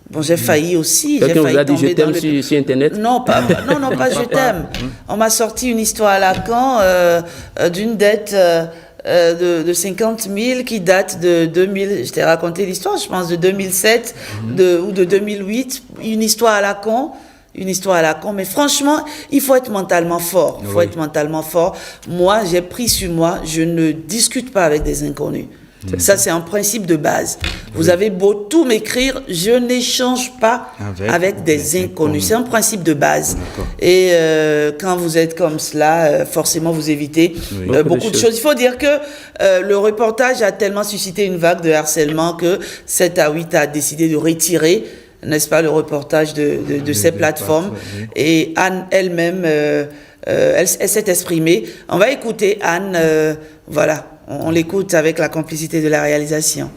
Bon, j'ai failli aussi. Quelqu'un vous a dit je t'aime sur Internet? Non, pas je t'aime. On m'a sorti une histoire à Lacan d'une dette de 50 000 qui date de 2000. Je t'ai raconté l'histoire, je pense, de 2007 ou de 2008. Une histoire à Lacan. Mais franchement, il faut être mentalement fort. Moi, j'ai pris sur moi, je ne discute pas avec des inconnus. Ça, c'est un principe de base. Vous avez beau tout m'écrire, je n'échange pas avec des inconnus. C'est un principe de base. Et quand vous êtes comme cela, forcément, vous évitez beaucoup de choses. Il faut dire que le reportage a tellement suscité une vague de harcèlement que 7 à 8 a décidé de retirer, n'est-ce pas, le reportage de ces plateformes. Et Anne elle-même, elle s'est exprimée. On va écouter Anne, voilà. On l'écoute avec la complicité de la réalisation.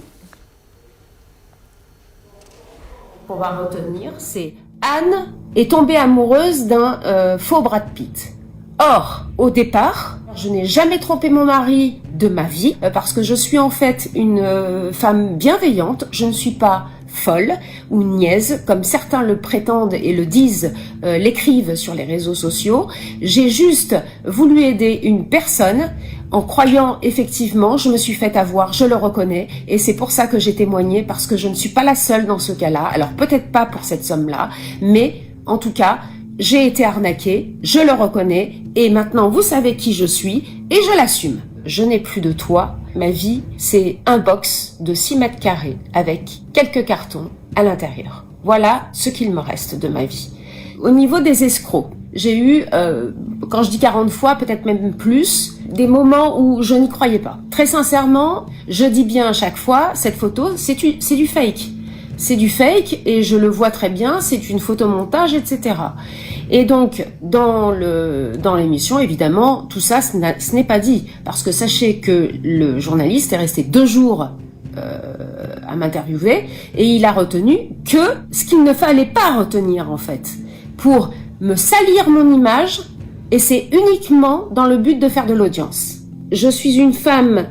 On va retenir, c'est Anne est tombée amoureuse d'un faux Brad Pitt. Or, au départ, je n'ai jamais trompé mon mari de ma vie parce que je suis en fait une femme bienveillante. Je ne suis pas folle ou niaise, comme certains le prétendent et le disent, l'écrivent sur les réseaux sociaux. J'ai juste voulu aider une personne en croyant effectivement, je me suis fait avoir, je le reconnais, et c'est pour ça que j'ai témoigné, parce que je ne suis pas la seule dans ce cas-là. Alors peut-être pas pour cette somme-là, mais en tout cas, j'ai été arnaquée, je le reconnais, et maintenant vous savez qui je suis, et je l'assume. Je n'ai plus de toit. Ma vie, c'est un box de 6 mètres carrés avec quelques cartons à l'intérieur. Voilà ce qu'il me reste de ma vie. Au niveau des escrocs, j'ai eu, quand je dis 40 fois, peut-être même plus, des moments où je n'y croyais pas. Très sincèrement, je dis bien à chaque fois, cette photo, c'est du fake. C'est du fake et je le vois très bien, c'est une photomontage, etc. Et donc, dans l'émission, évidemment, tout ça, ce n'est pas dit. Parce que sachez que le journaliste est resté 2 jours à m'interviewer et il a retenu que ce qu'il ne fallait pas retenir, en fait, pour me salir mon image, et c'est uniquement dans le but de faire de l'audience. Je suis une femme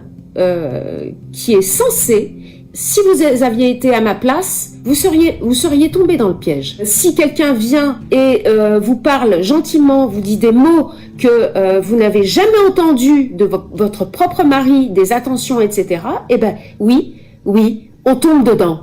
qui est censée, si vous aviez été à ma place, vous seriez tombé dans le piège. Si quelqu'un vient et vous parle gentiment, vous dit des mots que vous n'avez jamais entendus de votre propre mari, des attentions, etc., eh ben oui, on tombe dedans.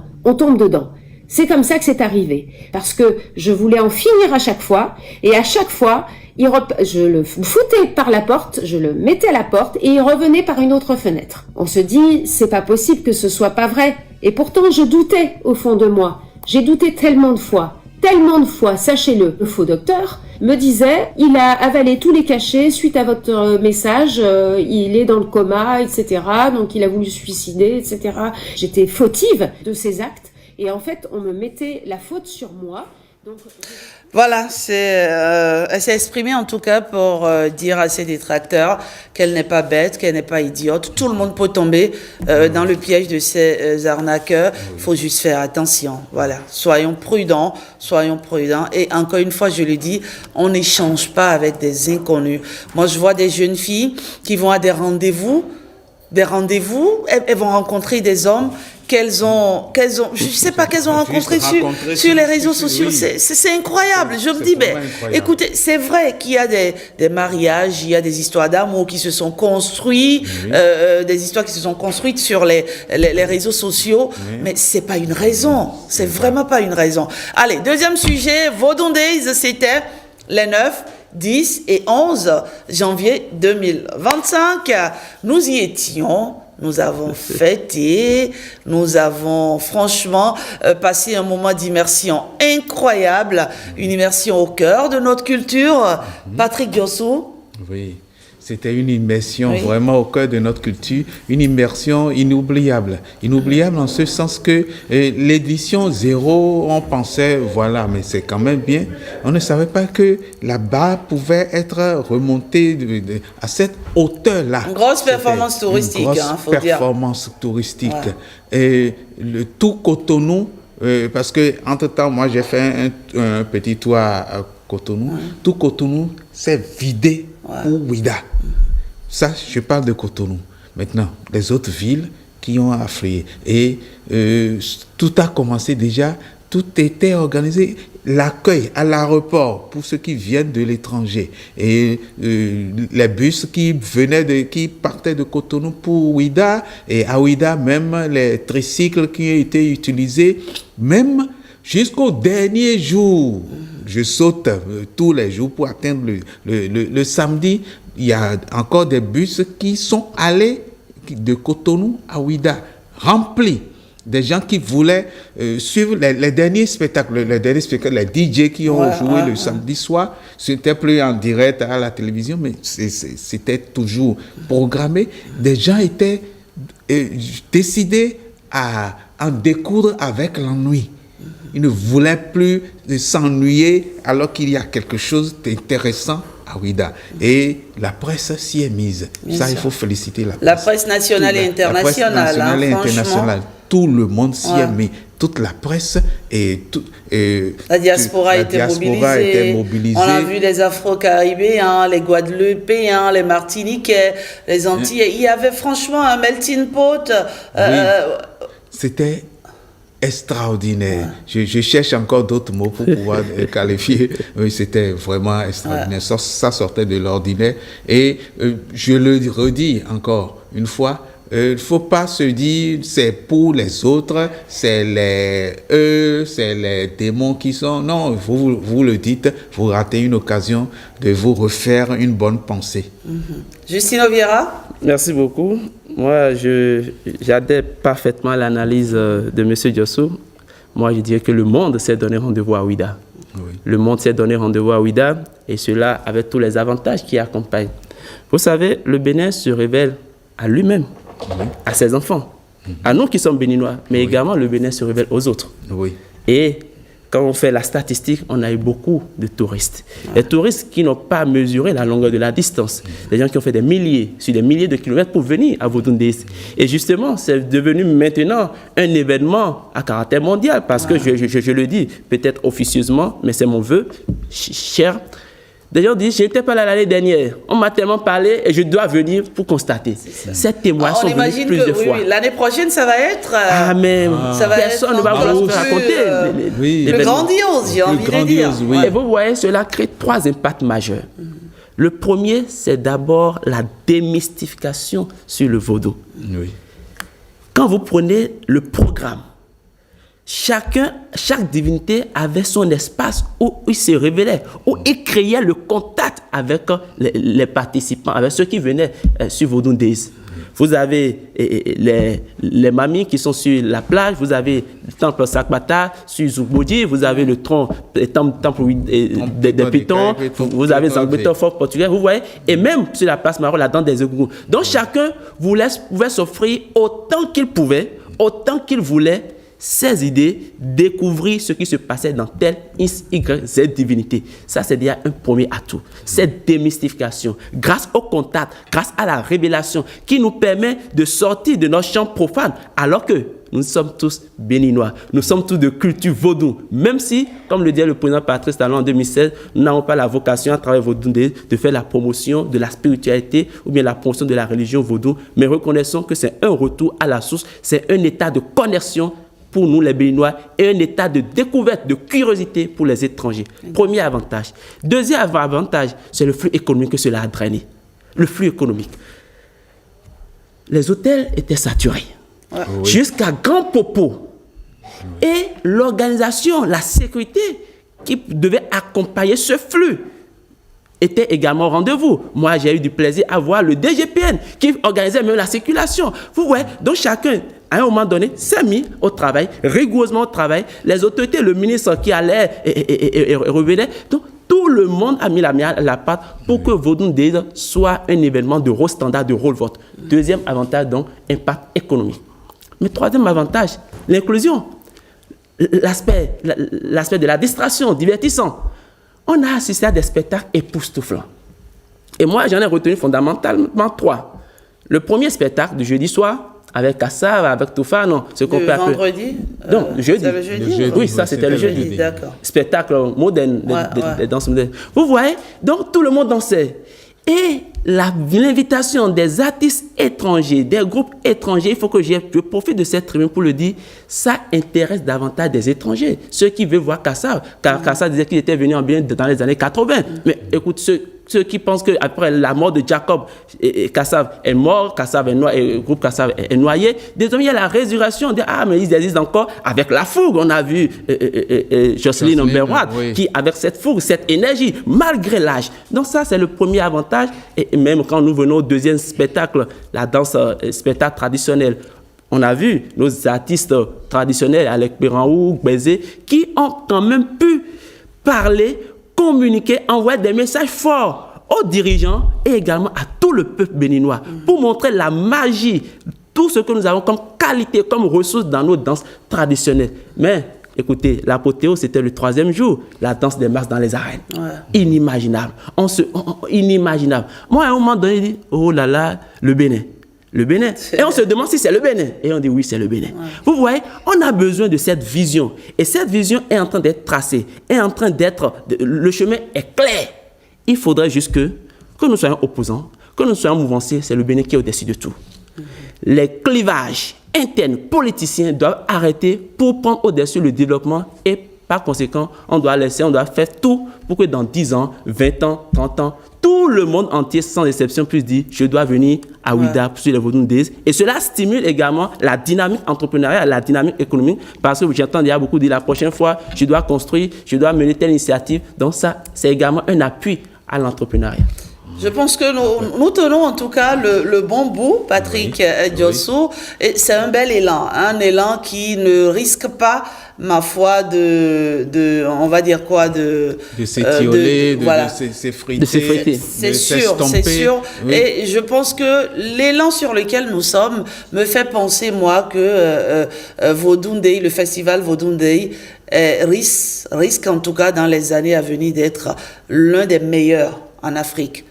C'est comme ça que c'est arrivé. Parce que je voulais en finir à chaque fois, et à chaque fois, je le foutais par la porte, je le mettais à la porte, et il revenait par une autre fenêtre. On se dit, c'est pas possible que ce soit pas vrai. Et pourtant, je doutais au fond de moi. J'ai douté tellement de fois, sachez-le. Le faux docteur me disait, il a avalé tous les cachets suite à votre message, il est dans le coma, etc. Donc il a voulu se suicider, etc. J'étais fautive de ces actes. Et en fait, on me mettait la faute sur moi. Donc... Voilà, elle s'est exprimée en tout cas pour dire à ses détracteurs qu'elle n'est pas bête, qu'elle n'est pas idiote. Tout le monde peut tomber dans le piège de ces arnaqueurs. Il faut juste faire attention. Voilà, soyons prudents. Et encore une fois, je le dis, on n'échange pas avec des inconnus. Moi, je vois des jeunes filles qui vont à des rendez-vous. Elles vont rencontrer des hommes qu'elles ont rencontrés sur les réseaux sociaux. C'est incroyable. Je me dis, écoutez, c'est vrai qu'il y a des mariages, il y a des histoires d'amour qui se sont construits, des histoires qui se sont construites sur les réseaux sociaux, mais c'est pas une raison. C'est vraiment pas une raison. Allez, deuxième sujet, Vodun Days, c'était les 9, 10 et 11 janvier 2025. Nous y étions. Nous avons fêté, nous avons franchement passé un moment d'immersion incroyable, une immersion au cœur de notre culture. Patrick Diossou. Oui, c'était une immersion vraiment au cœur de notre culture, une immersion inoubliable. Inoubliable en ce sens que l'édition 0, on pensait, voilà, mais c'est quand même bien. On ne savait pas que la barre pouvait être remontée à cette hauteur-là. Une grosse performance touristique, faut dire. Une grosse performance touristique. Et le tout Cotonou, parce que entre-temps, moi j'ai fait un petit tour à Cotonou. Tout Cotonou s'est vidé pour Ouidah. Ça, je parle de Cotonou. Maintenant, les autres villes qui ont afflué. Et tout a commencé déjà, tout était organisé. L'accueil à l'aéroport pour ceux qui viennent de l'étranger. Et les bus qui partaient de Cotonou pour Ouidah. Et à Ouidah, même les tricycles qui ont été utilisés, même jusqu'au dernier jour. Je saute tous les jours pour atteindre le samedi. Il y a encore des bus qui sont allés de Cotonou à Ouida, rempli. Des gens qui voulaient suivre les derniers spectacles, les DJ qui ont joué le samedi soir. C'était plus en direct à la télévision, mais c'était toujours programmé. Des gens étaient décidés à en découdre avec l'ennui. Ils ne voulaient plus s'ennuyer alors qu'il y a quelque chose d'intéressant à Ouida. Et la presse s'y est mise. Ça, il faut féliciter la presse. La presse nationale et internationale. La presse nationale et internationale. Tout le monde s'y est mis. Toute la presse et la diaspora était mobilisée. On a vu les Afro-Caribéens, les Guadeloupéens, les Martiniquais, les Antillais. Il y avait franchement un melting pot. C'était extraordinaire. Je cherche encore d'autres mots pour pouvoir qualifier. Oui, c'était vraiment extraordinaire. Ça sortait de l'ordinaire. Et je le redis encore une fois, il ne faut pas se dire c'est pour les autres, c'est les démons qui sont... Non, vous le dites, vous ratez une occasion de vous refaire une bonne pensée. Justine Oviera. Merci beaucoup. Moi, j'adhère parfaitement à l'analyse de M. Diosso. Moi, je dirais que le monde s'est donné rendez-vous à Ouida. Oui. Le monde s'est donné rendez-vous à Ouida, et cela avec tous les avantages qui accompagnent. Vous savez, le Bénin se révèle à lui-même, à ses enfants, à nous qui sommes béninois, mais également le Bénin se révèle aux autres. Oui. Et quand on fait la statistique, on a eu beaucoup de touristes. Les touristes qui n'ont pas mesuré la longueur de la distance. Des gens qui ont fait des milliers de kilomètres pour venir à Vodou-Ndéis. Et justement, c'est devenu maintenant un événement à caractère mondial, parce que je le dis peut-être officieusement, mais c'est mon vœu, cher. D'ailleurs, je n'étais pas là l'année dernière. On m'a tellement parlé et je dois venir pour constater. Ces témoins sont venus plus de fois. Oui, l'année prochaine, ça va être... personne ne va vouloir se raconter. Le grandiose, j'ai envie de dire. Oui. Et vous voyez, cela crée 3 impacts majeurs. Le premier, c'est d'abord la démystification sur le vaudou. Oui. Quand vous prenez le programme, chaque divinité avait son espace où il se révélait, où il créait le contact avec les participants, avec ceux qui venaient sur Vodou-Ndéis. Vous avez les mamies qui sont sur la plage, vous avez le temple Sakbata sur Zoubodi, vous avez le temple des Pitons, vous avez Zangbeto Fort portugais, vous voyez, et même sur la place Maro, la danse des Ogourous. Donc chacun pouvait s'offrir autant qu'il pouvait, autant qu'il voulait, ses idées, découvrir ce qui se passait dans telle X, Y, Z divinité. Ça, c'est déjà un premier atout. Cette démystification, grâce au contact, grâce à la révélation, qui nous permet de sortir de notre champ profane, alors que nous sommes tous béninois, nous sommes tous de culture vaudou, même si, comme le dit le président Patrice Talon en 2016, nous n'avons pas la vocation à travers vaudou de faire la promotion de la spiritualité ou bien la promotion de la religion vaudou, mais reconnaissons que c'est un retour à la source, c'est un état de connexion pour nous les Béninois et un état de découverte, de curiosité pour les étrangers. Premier avantage. Deuxième avantage, c'est le flux économique que cela a drainé. Le flux économique. Les hôtels étaient saturés. Jusqu'à Grand Popo. Et l'organisation, la sécurité qui devait accompagner ce flux était également au rendez-vous. Moi, j'ai eu du plaisir à voir le DGPN qui organisait même la circulation. Vous voyez, donc chacun, à un moment donné, s'est mis au travail, rigoureusement au travail. Les autorités, le ministre qui allait et revenait. Donc, tout le monde a mis la patte pour que Vodou-Ndéis soit un événement de haut standard, de rôle vote. Deuxième avantage, donc, impact économique. Mais troisième avantage, l'inclusion. L'aspect de la distraction, divertissant. On a assisté à des spectacles époustouflants. Et moi, j'en ai retenu fondamentalement 3. Le premier spectacle du jeudi soir, avec Kassav, avec Toufa, non, ce qu'on peut appeler... vendredi Non, jeudi. Le jeudi. Oui, ça, c'était le jeudi. D'accord. Spectacle moderne, des danses modernes. Vous voyez, donc tout le monde dansait. Et l'invitation des artistes étrangers, des groupes étrangers, il faut que je profite de cette tribune pour le dire, ça intéresse davantage des étrangers. Ceux qui veulent voir Kassav, car Kassav disait qu'il était venu en bien dans les années 80. Mais écoute, ceux qui pensent qu'après la mort de Jacob, Kassav est mort, Kassav est noyé, le groupe Kassav est noyé. Désormais, il y a la résurrection. Mais ils existent encore avec la fougue. On a vu Jocelyne Humberwad qui, avec cette fougue, cette énergie, malgré l'âge. Donc ça, c'est le premier avantage. Et même quand nous venons au deuxième spectacle, la danse spectacle traditionnel, on a vu nos artistes traditionnels, Alec Péranhou, Bézé, qui ont quand même pu parler, communiquer, envoyer des messages forts aux dirigeants et également à tout le peuple béninois pour montrer la magie, tout ce que nous avons comme qualité, comme ressources dans nos danses traditionnelles. Mais écoutez, l'apothéose, c'était le 3e jour, la danse des masses dans les arènes. Inimaginable. Inimaginable. Moi, à un moment donné, je dis, oh là là, le Bénin. Le Bénin. Et on se demande si c'est le Bénin. Et on dit oui, c'est le Bénin. Vous voyez, on a besoin de cette vision. Et cette vision est en train d'être tracée, est en train d'être... Le chemin est clair. Il faudrait juste que nous soyons opposants, que nous soyons mouvanciers. C'est le Bénin qui est au-dessus de tout. Les clivages internes politiciens doivent arrêter pour prendre au-dessus le développement et par conséquent, on doit faire tout pour que dans 10 ans, 20 ans, 30 ans, tout le monde entier, sans exception, puisse dire « je dois venir à Ouida pour suivre les Vodou Days ». Et cela stimule également la dynamique entrepreneuriale, la dynamique économique, parce que j'entends déjà beaucoup dire « la prochaine fois, je dois construire, je dois mener telle initiative ». Donc ça, c'est également un appui à l'entrepreneuriat. Je pense que nous tenons en tout cas le bon bout, Patrick Diosso. Et c'est un bel élan, un élan qui ne risque pas, ma foi, on va dire quoi, de s'étioler, voilà. de s'effriter. C'est sûr, c'est sûr. Oui. Et je pense que l'élan sur lequel nous sommes me fait penser, moi, que Vodou Day, le festival Vodou Day, risque en tout cas dans les années à venir d'être l'un des meilleurs en Afrique.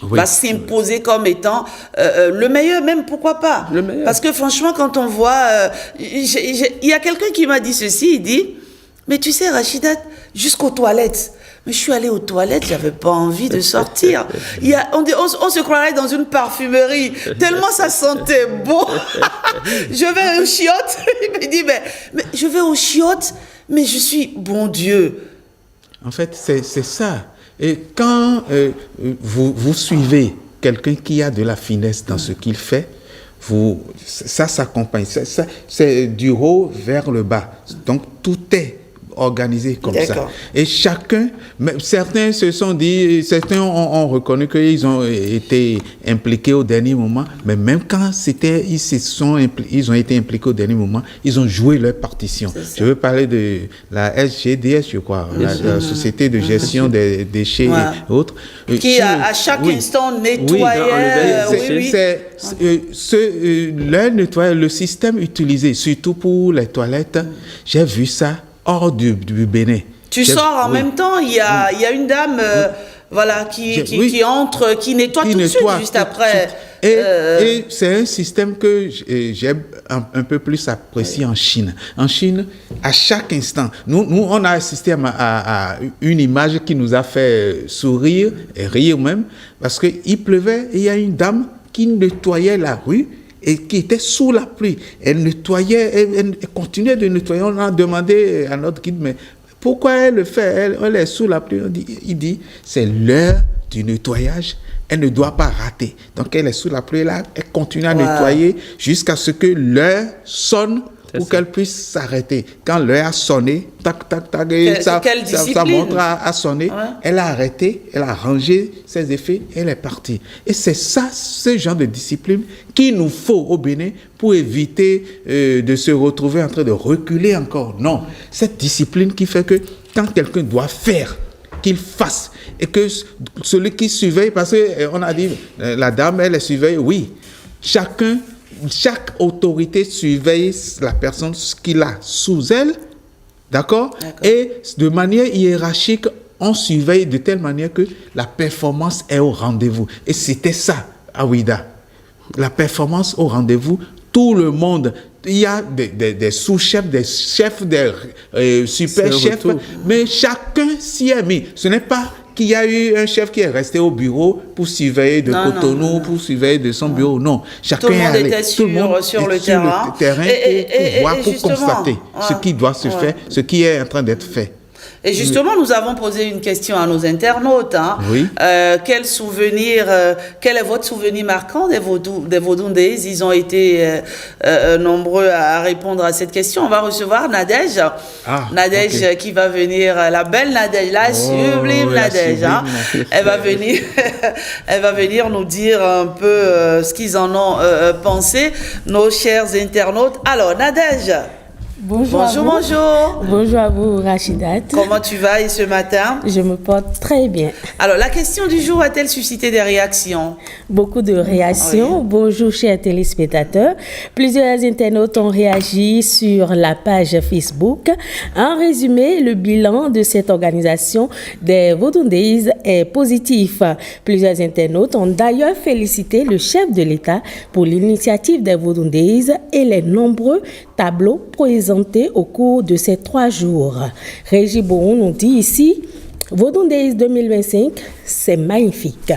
Va s'imposer comme étant le meilleur, même pourquoi pas. Le meilleur. Parce que franchement, quand on voit... il y a quelqu'un qui m'a dit ceci, il dit, mais tu sais Rachida, jusqu'aux toilettes. Mais je suis allée aux toilettes, j'avais pas envie de sortir. On se croirait dans une parfumerie, tellement ça sentait bon. Je vais aux chiottes, il me dit, mais je vais aux chiottes, mais je suis, bon Dieu. En fait, c'est ça. Et quand vous suivez quelqu'un qui a de la finesse dans ce qu'il fait, ça s'accompagne. C'est du haut vers le bas. Donc, tout est organisé comme ça. Et chacun, certains se sont dit, certains ont reconnu qu'ils ont été impliqués au dernier moment, mais même quand ils ont été impliqués au dernier moment, ils ont joué leur partition. Je veux parler de la SGDS, je crois, la Société de gestion des déchets et autres. Qui à chaque instant nettoyait. Leur nettoyage, le système utilisé, surtout pour les toilettes, j'ai vu ça hors du Bénin. Tu sors en même temps, il y a une dame qui entre, qui nettoie tout de suite, juste après. Et c'est un système que j'ai un peu plus apprécié en Chine. En Chine, à chaque instant, nous on a assisté à une image qui nous a fait sourire et rire même, parce qu'il pleuvait et il y a une dame qui nettoyait la rue et qui était sous la pluie. Elle nettoyait, elle continuait de nettoyer. On a demandé à notre guide, mais pourquoi elle le fait? Elle est sous la pluie. Il dit, c'est l'heure du nettoyage. Elle ne doit pas rater. Donc elle est sous la pluie là, elle continue à nettoyer jusqu'à ce que l'heure sonne pour qu'elle puisse s'arrêter. Quand l'heure a sonné, tac, tac, tac, ça montre à sonner. Elle a arrêté, elle a rangé ses effets, elle est partie. Et c'est ça, ce genre de discipline qu'il nous faut au Bénin pour éviter de se retrouver en train de reculer encore. Non, cette discipline qui fait que quand quelqu'un doit faire, qu'il fasse, et que celui qui surveille, parce qu'on a dit, la dame, elle surveille, oui, chaque autorité surveille la personne qu'il a sous elle, d'accord? Et de manière hiérarchique, on surveille de telle manière que la performance est au rendez-vous. Et c'était ça, à Ouida. La performance au rendez-vous, tout le monde, il y a des sous-chefs, des chefs, des super-chefs, mais chacun s'y est mis. Ce n'est pas qu'il y a eu un chef qui est resté au bureau pour surveiller de Cotonou, pour surveiller de son bureau. Non, chacun est allé. Tout le monde sur le terrain pour constater ce qui doit se faire, ce qui est en train d'être fait. Et justement, nous avons posé une question à nos internautes. Hein. Oui. Quel est votre souvenir marquant des Vodou Days? Ils ont été nombreux à répondre à cette question. On va recevoir Nadège. Nadège qui va venir, la belle Nadège, la sublime Nadège. Hein. Elle va venir nous dire un peu ce qu'ils en ont pensé, nos chers internautes. Alors, Nadège. Bonjour. Bonjour à vous, Rachidat. Comment tu vas ce matin? Je me porte très bien. Alors, la question du jour a-t-elle suscité des réactions? Beaucoup de réactions. Oui. Bonjour, chers téléspectateurs. Plusieurs internautes ont réagi sur la page Facebook. En résumé, le bilan de cette organisation des Vodou Days est positif. Plusieurs internautes ont d'ailleurs félicité le chef de l'État pour l'initiative des Vodou Days et les nombreux tableaux présentés au cours de ces 3 jours. Régis Bourou nous dit ici, Vodou Days 2025, c'est magnifique.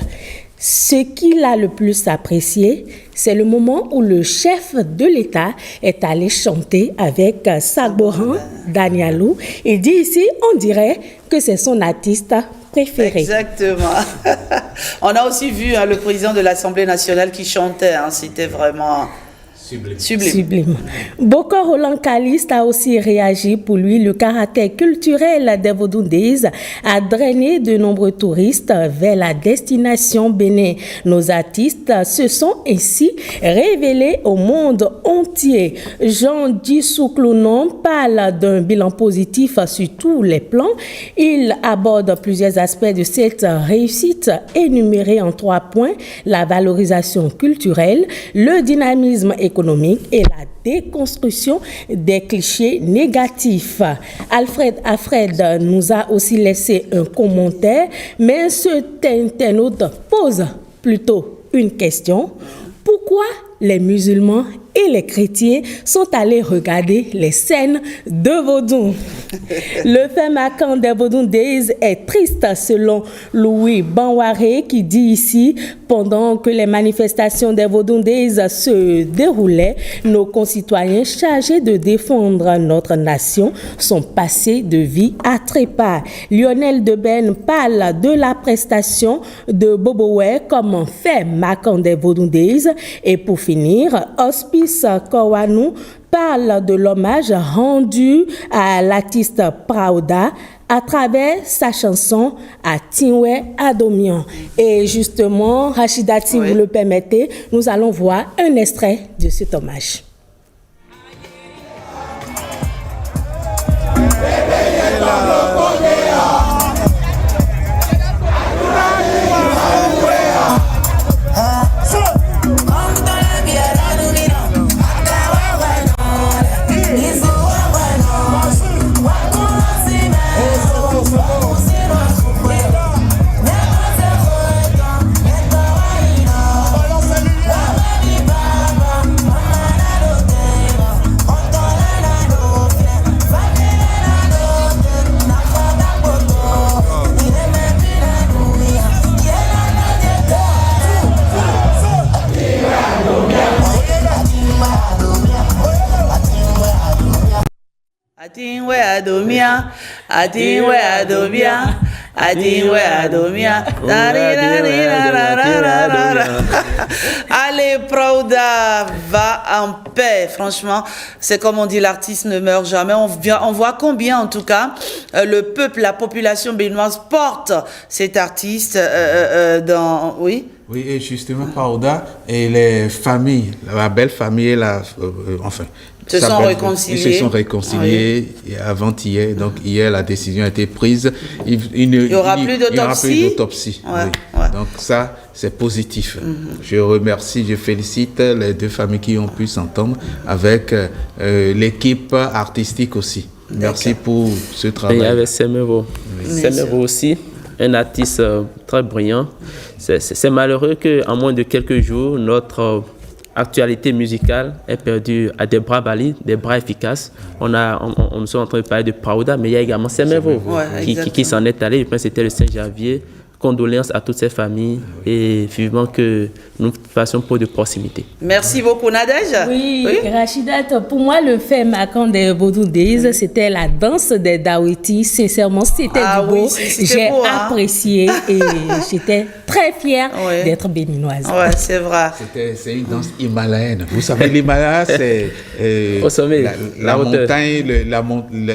Ce qu'il a le plus apprécié, c'est le moment où le chef de l'État est allé chanter avec Sagboran Danialou. Il dit ici, on dirait que c'est son artiste préféré. Exactement. On a aussi vu le président de l'Assemblée nationale qui chantait. C'était vraiment... Sublime. Bokor Roland Caliste a aussi réagi. Pour lui, le caractère culturel des Vodou Days a drainé de nombreux touristes vers la destination Bénin. Nos artistes se sont ainsi révélés au monde entier. Jean Dissouklounon parle d'un bilan positif sur tous les plans. Il aborde plusieurs aspects de cette réussite énumérés en 3 points: la valorisation culturelle, le dynamisme économique et la déconstruction des clichés négatifs. Alfred nous a aussi laissé un commentaire, mais ce internaute pose plutôt une question. Pourquoi les musulmans et les chrétiens sont allés regarder les scènes de Vodou? Le fait marquant des Vodou Days est triste selon Louis Banwaré qui dit ici, pendant que les manifestations des Vodou Days se déroulaient, nos concitoyens chargés de défendre notre nation sont passés de vie à trépas. Lionel Deben parle de la prestation de Bobowe comme fait marquant des Vodou Days. Et pour finir, Hospice Kowanou parle de l'hommage rendu à l'artiste Praouda à travers sa chanson Atinwe Adomian. Et justement, Rachida, si vous le permettez, nous allons voir un extrait de cet hommage. Atinwe Adomia. Allez, Praouda, va en paix. Franchement, c'est comme on dit, l'artiste ne meurt jamais. On voit combien, en tout cas, le peuple, la population béninoise porte cet artiste dans... Oui. Oui, et justement, Praouda et les familles, la belle famille, se sont réconciliés avant-hier. Donc, hier, la décision a été prise. Il n'y aura plus d'autopsie. Donc, ça, c'est positif. Je félicite les 2 familles qui ont pu s'entendre avec l'équipe artistique aussi. Merci pour ce travail. Et avec Semevo. Semevo aussi, un artiste très brillant. C'est malheureux qu'en moins de quelques jours, notre actualité musicale est perdue à des bras valides, des bras efficaces. On est en train de parler de Praouda, mais il y a également Semevo qui s'en est allé. Je pense que c'était le 5 janvier condoléances à toutes ces familles et vivement que nous fassions preuve de proximité. Merci beaucoup, Nadège. Oui, Rachidat, pour moi, le fait marquant des Vodou Days, c'était la danse des Dawiti. Sincèrement, c'était du beau. J'ai apprécié et j'étais très fière d'être béninoise. Ouais, c'est vrai. C'est une danse himalayenne. Vous savez, l'Himalaya, c'est au sommet, la montagne,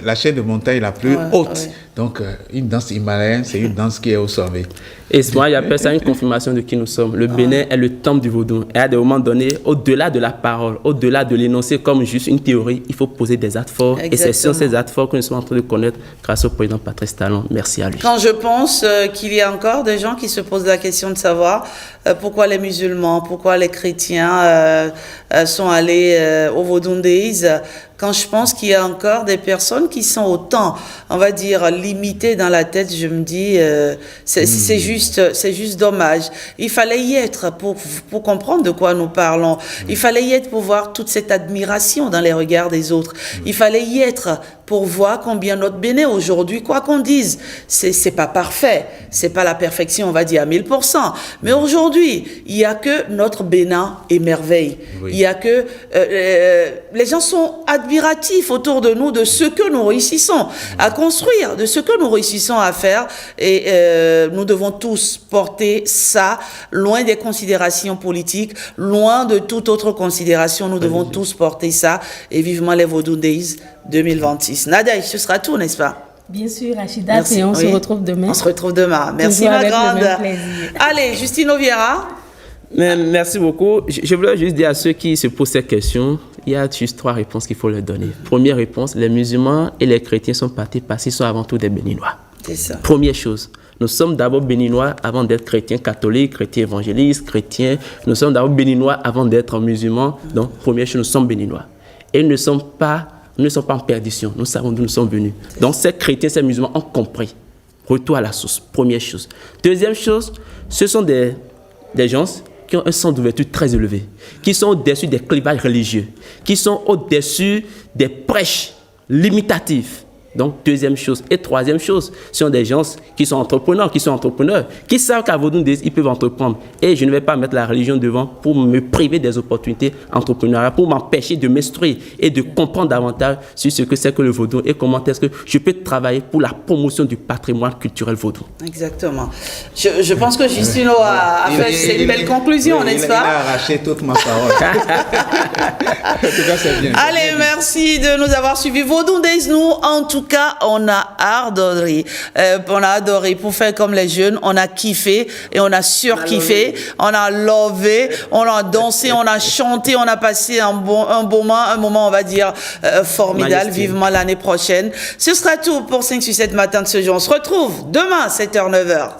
la chaîne de montagne la plus haute. Donc, une danse himalayenne, c'est une danse qui est au sommet. Et moi, j'appelle ça une confirmation de qui nous sommes. Le Bénin est le temple du vaudou. Et à des moments donnés, au-delà de la parole, au-delà de l'énoncer comme juste une théorie, il faut poser des actes forts. Exactement. Et c'est sur ces actes forts que nous sommes en train de connaître grâce au président Patrice Talon. Merci à lui. Quand je pense qu'il y a encore des gens qui se posent la question de savoir pourquoi les musulmans, pourquoi les chrétiens sont allés au Vodou Days, quand je pense qu'il y a encore des personnes qui sont autant, on va dire, limitées dans la tête, je me dis, c'est juste dommage. Il fallait y être pour comprendre de quoi nous parlons. Il fallait y être pour voir toute cette admiration dans les regards des autres. Il fallait y être pour voir combien notre Bénin aujourd'hui, quoi qu'on dise, c'est pas parfait, c'est pas la perfection, on va dire à 1000%. Mais aujourd'hui, il y a que notre Bénin émerveille. Oui. Il y a que les gens sont admiratifs autour de nous de ce que nous réussissons à construire, de ce que nous réussissons à faire, et nous devons tous porter ça loin des considérations politiques, loin de toute autre considération. Nous devons tous porter ça, et vivement les Vodou Days 2026. Nadège, ce sera tout, n'est-ce pas? Bien sûr, Rachida, et on se retrouve demain. On se retrouve demain. Merci, ma grande. Allez, Justine Oviera. Merci beaucoup. Je voulais juste dire à ceux qui se posent cette question, il y a juste 3 réponses qu'il faut leur donner. Première réponse, les musulmans et les chrétiens sont partis parce qu'ils sont avant tout des Béninois. C'est ça. Première chose. Nous sommes d'abord béninois avant d'être chrétiens catholiques, chrétiens évangélistes, chrétiens. Nous sommes d'abord béninois avant d'être musulmans. Donc, première chose, nous sommes béninois. Et nous ne sommes pas en perdition. Nous savons d'où nous sommes venus. Donc, ces chrétiens, ces musulmans ont compris. Retour à la source. Première chose. Deuxième chose, ce sont des gens qui ont un sens d'ouverture très élevé, qui sont au-dessus des clivages religieux, qui sont au-dessus des prêches limitatifs. Donc, deuxième chose. Et troisième chose, ce sont des gens qui sont entrepreneurs, qui savent qu'à Vodou Days, ils peuvent entreprendre. Et je ne vais pas mettre la religion devant pour me priver des opportunités entrepreneuriales, pour m'empêcher de m'instruire et de comprendre davantage sur ce que c'est que le vaudou et comment est-ce que je peux travailler pour la promotion du patrimoine culturel vaudou. Exactement. Je pense que Justino a fait cette belle conclusion, n'est-ce pas? Il a arraché toute ma parole. En tout cas, c'est bien. Allez, merci de nous avoir suivis. Vodou Days, nous, en tout cas, on a adoré. Pour faire comme les jeunes, on a kiffé et on a surkiffé. On a lové, on a dansé, on a chanté, on a passé un moment, on va dire, formidable. Majesté. Vivement l'année prochaine. Ce sera tout pour 5 sur 7 matin de ce jour. On se retrouve demain, 7h, 9h.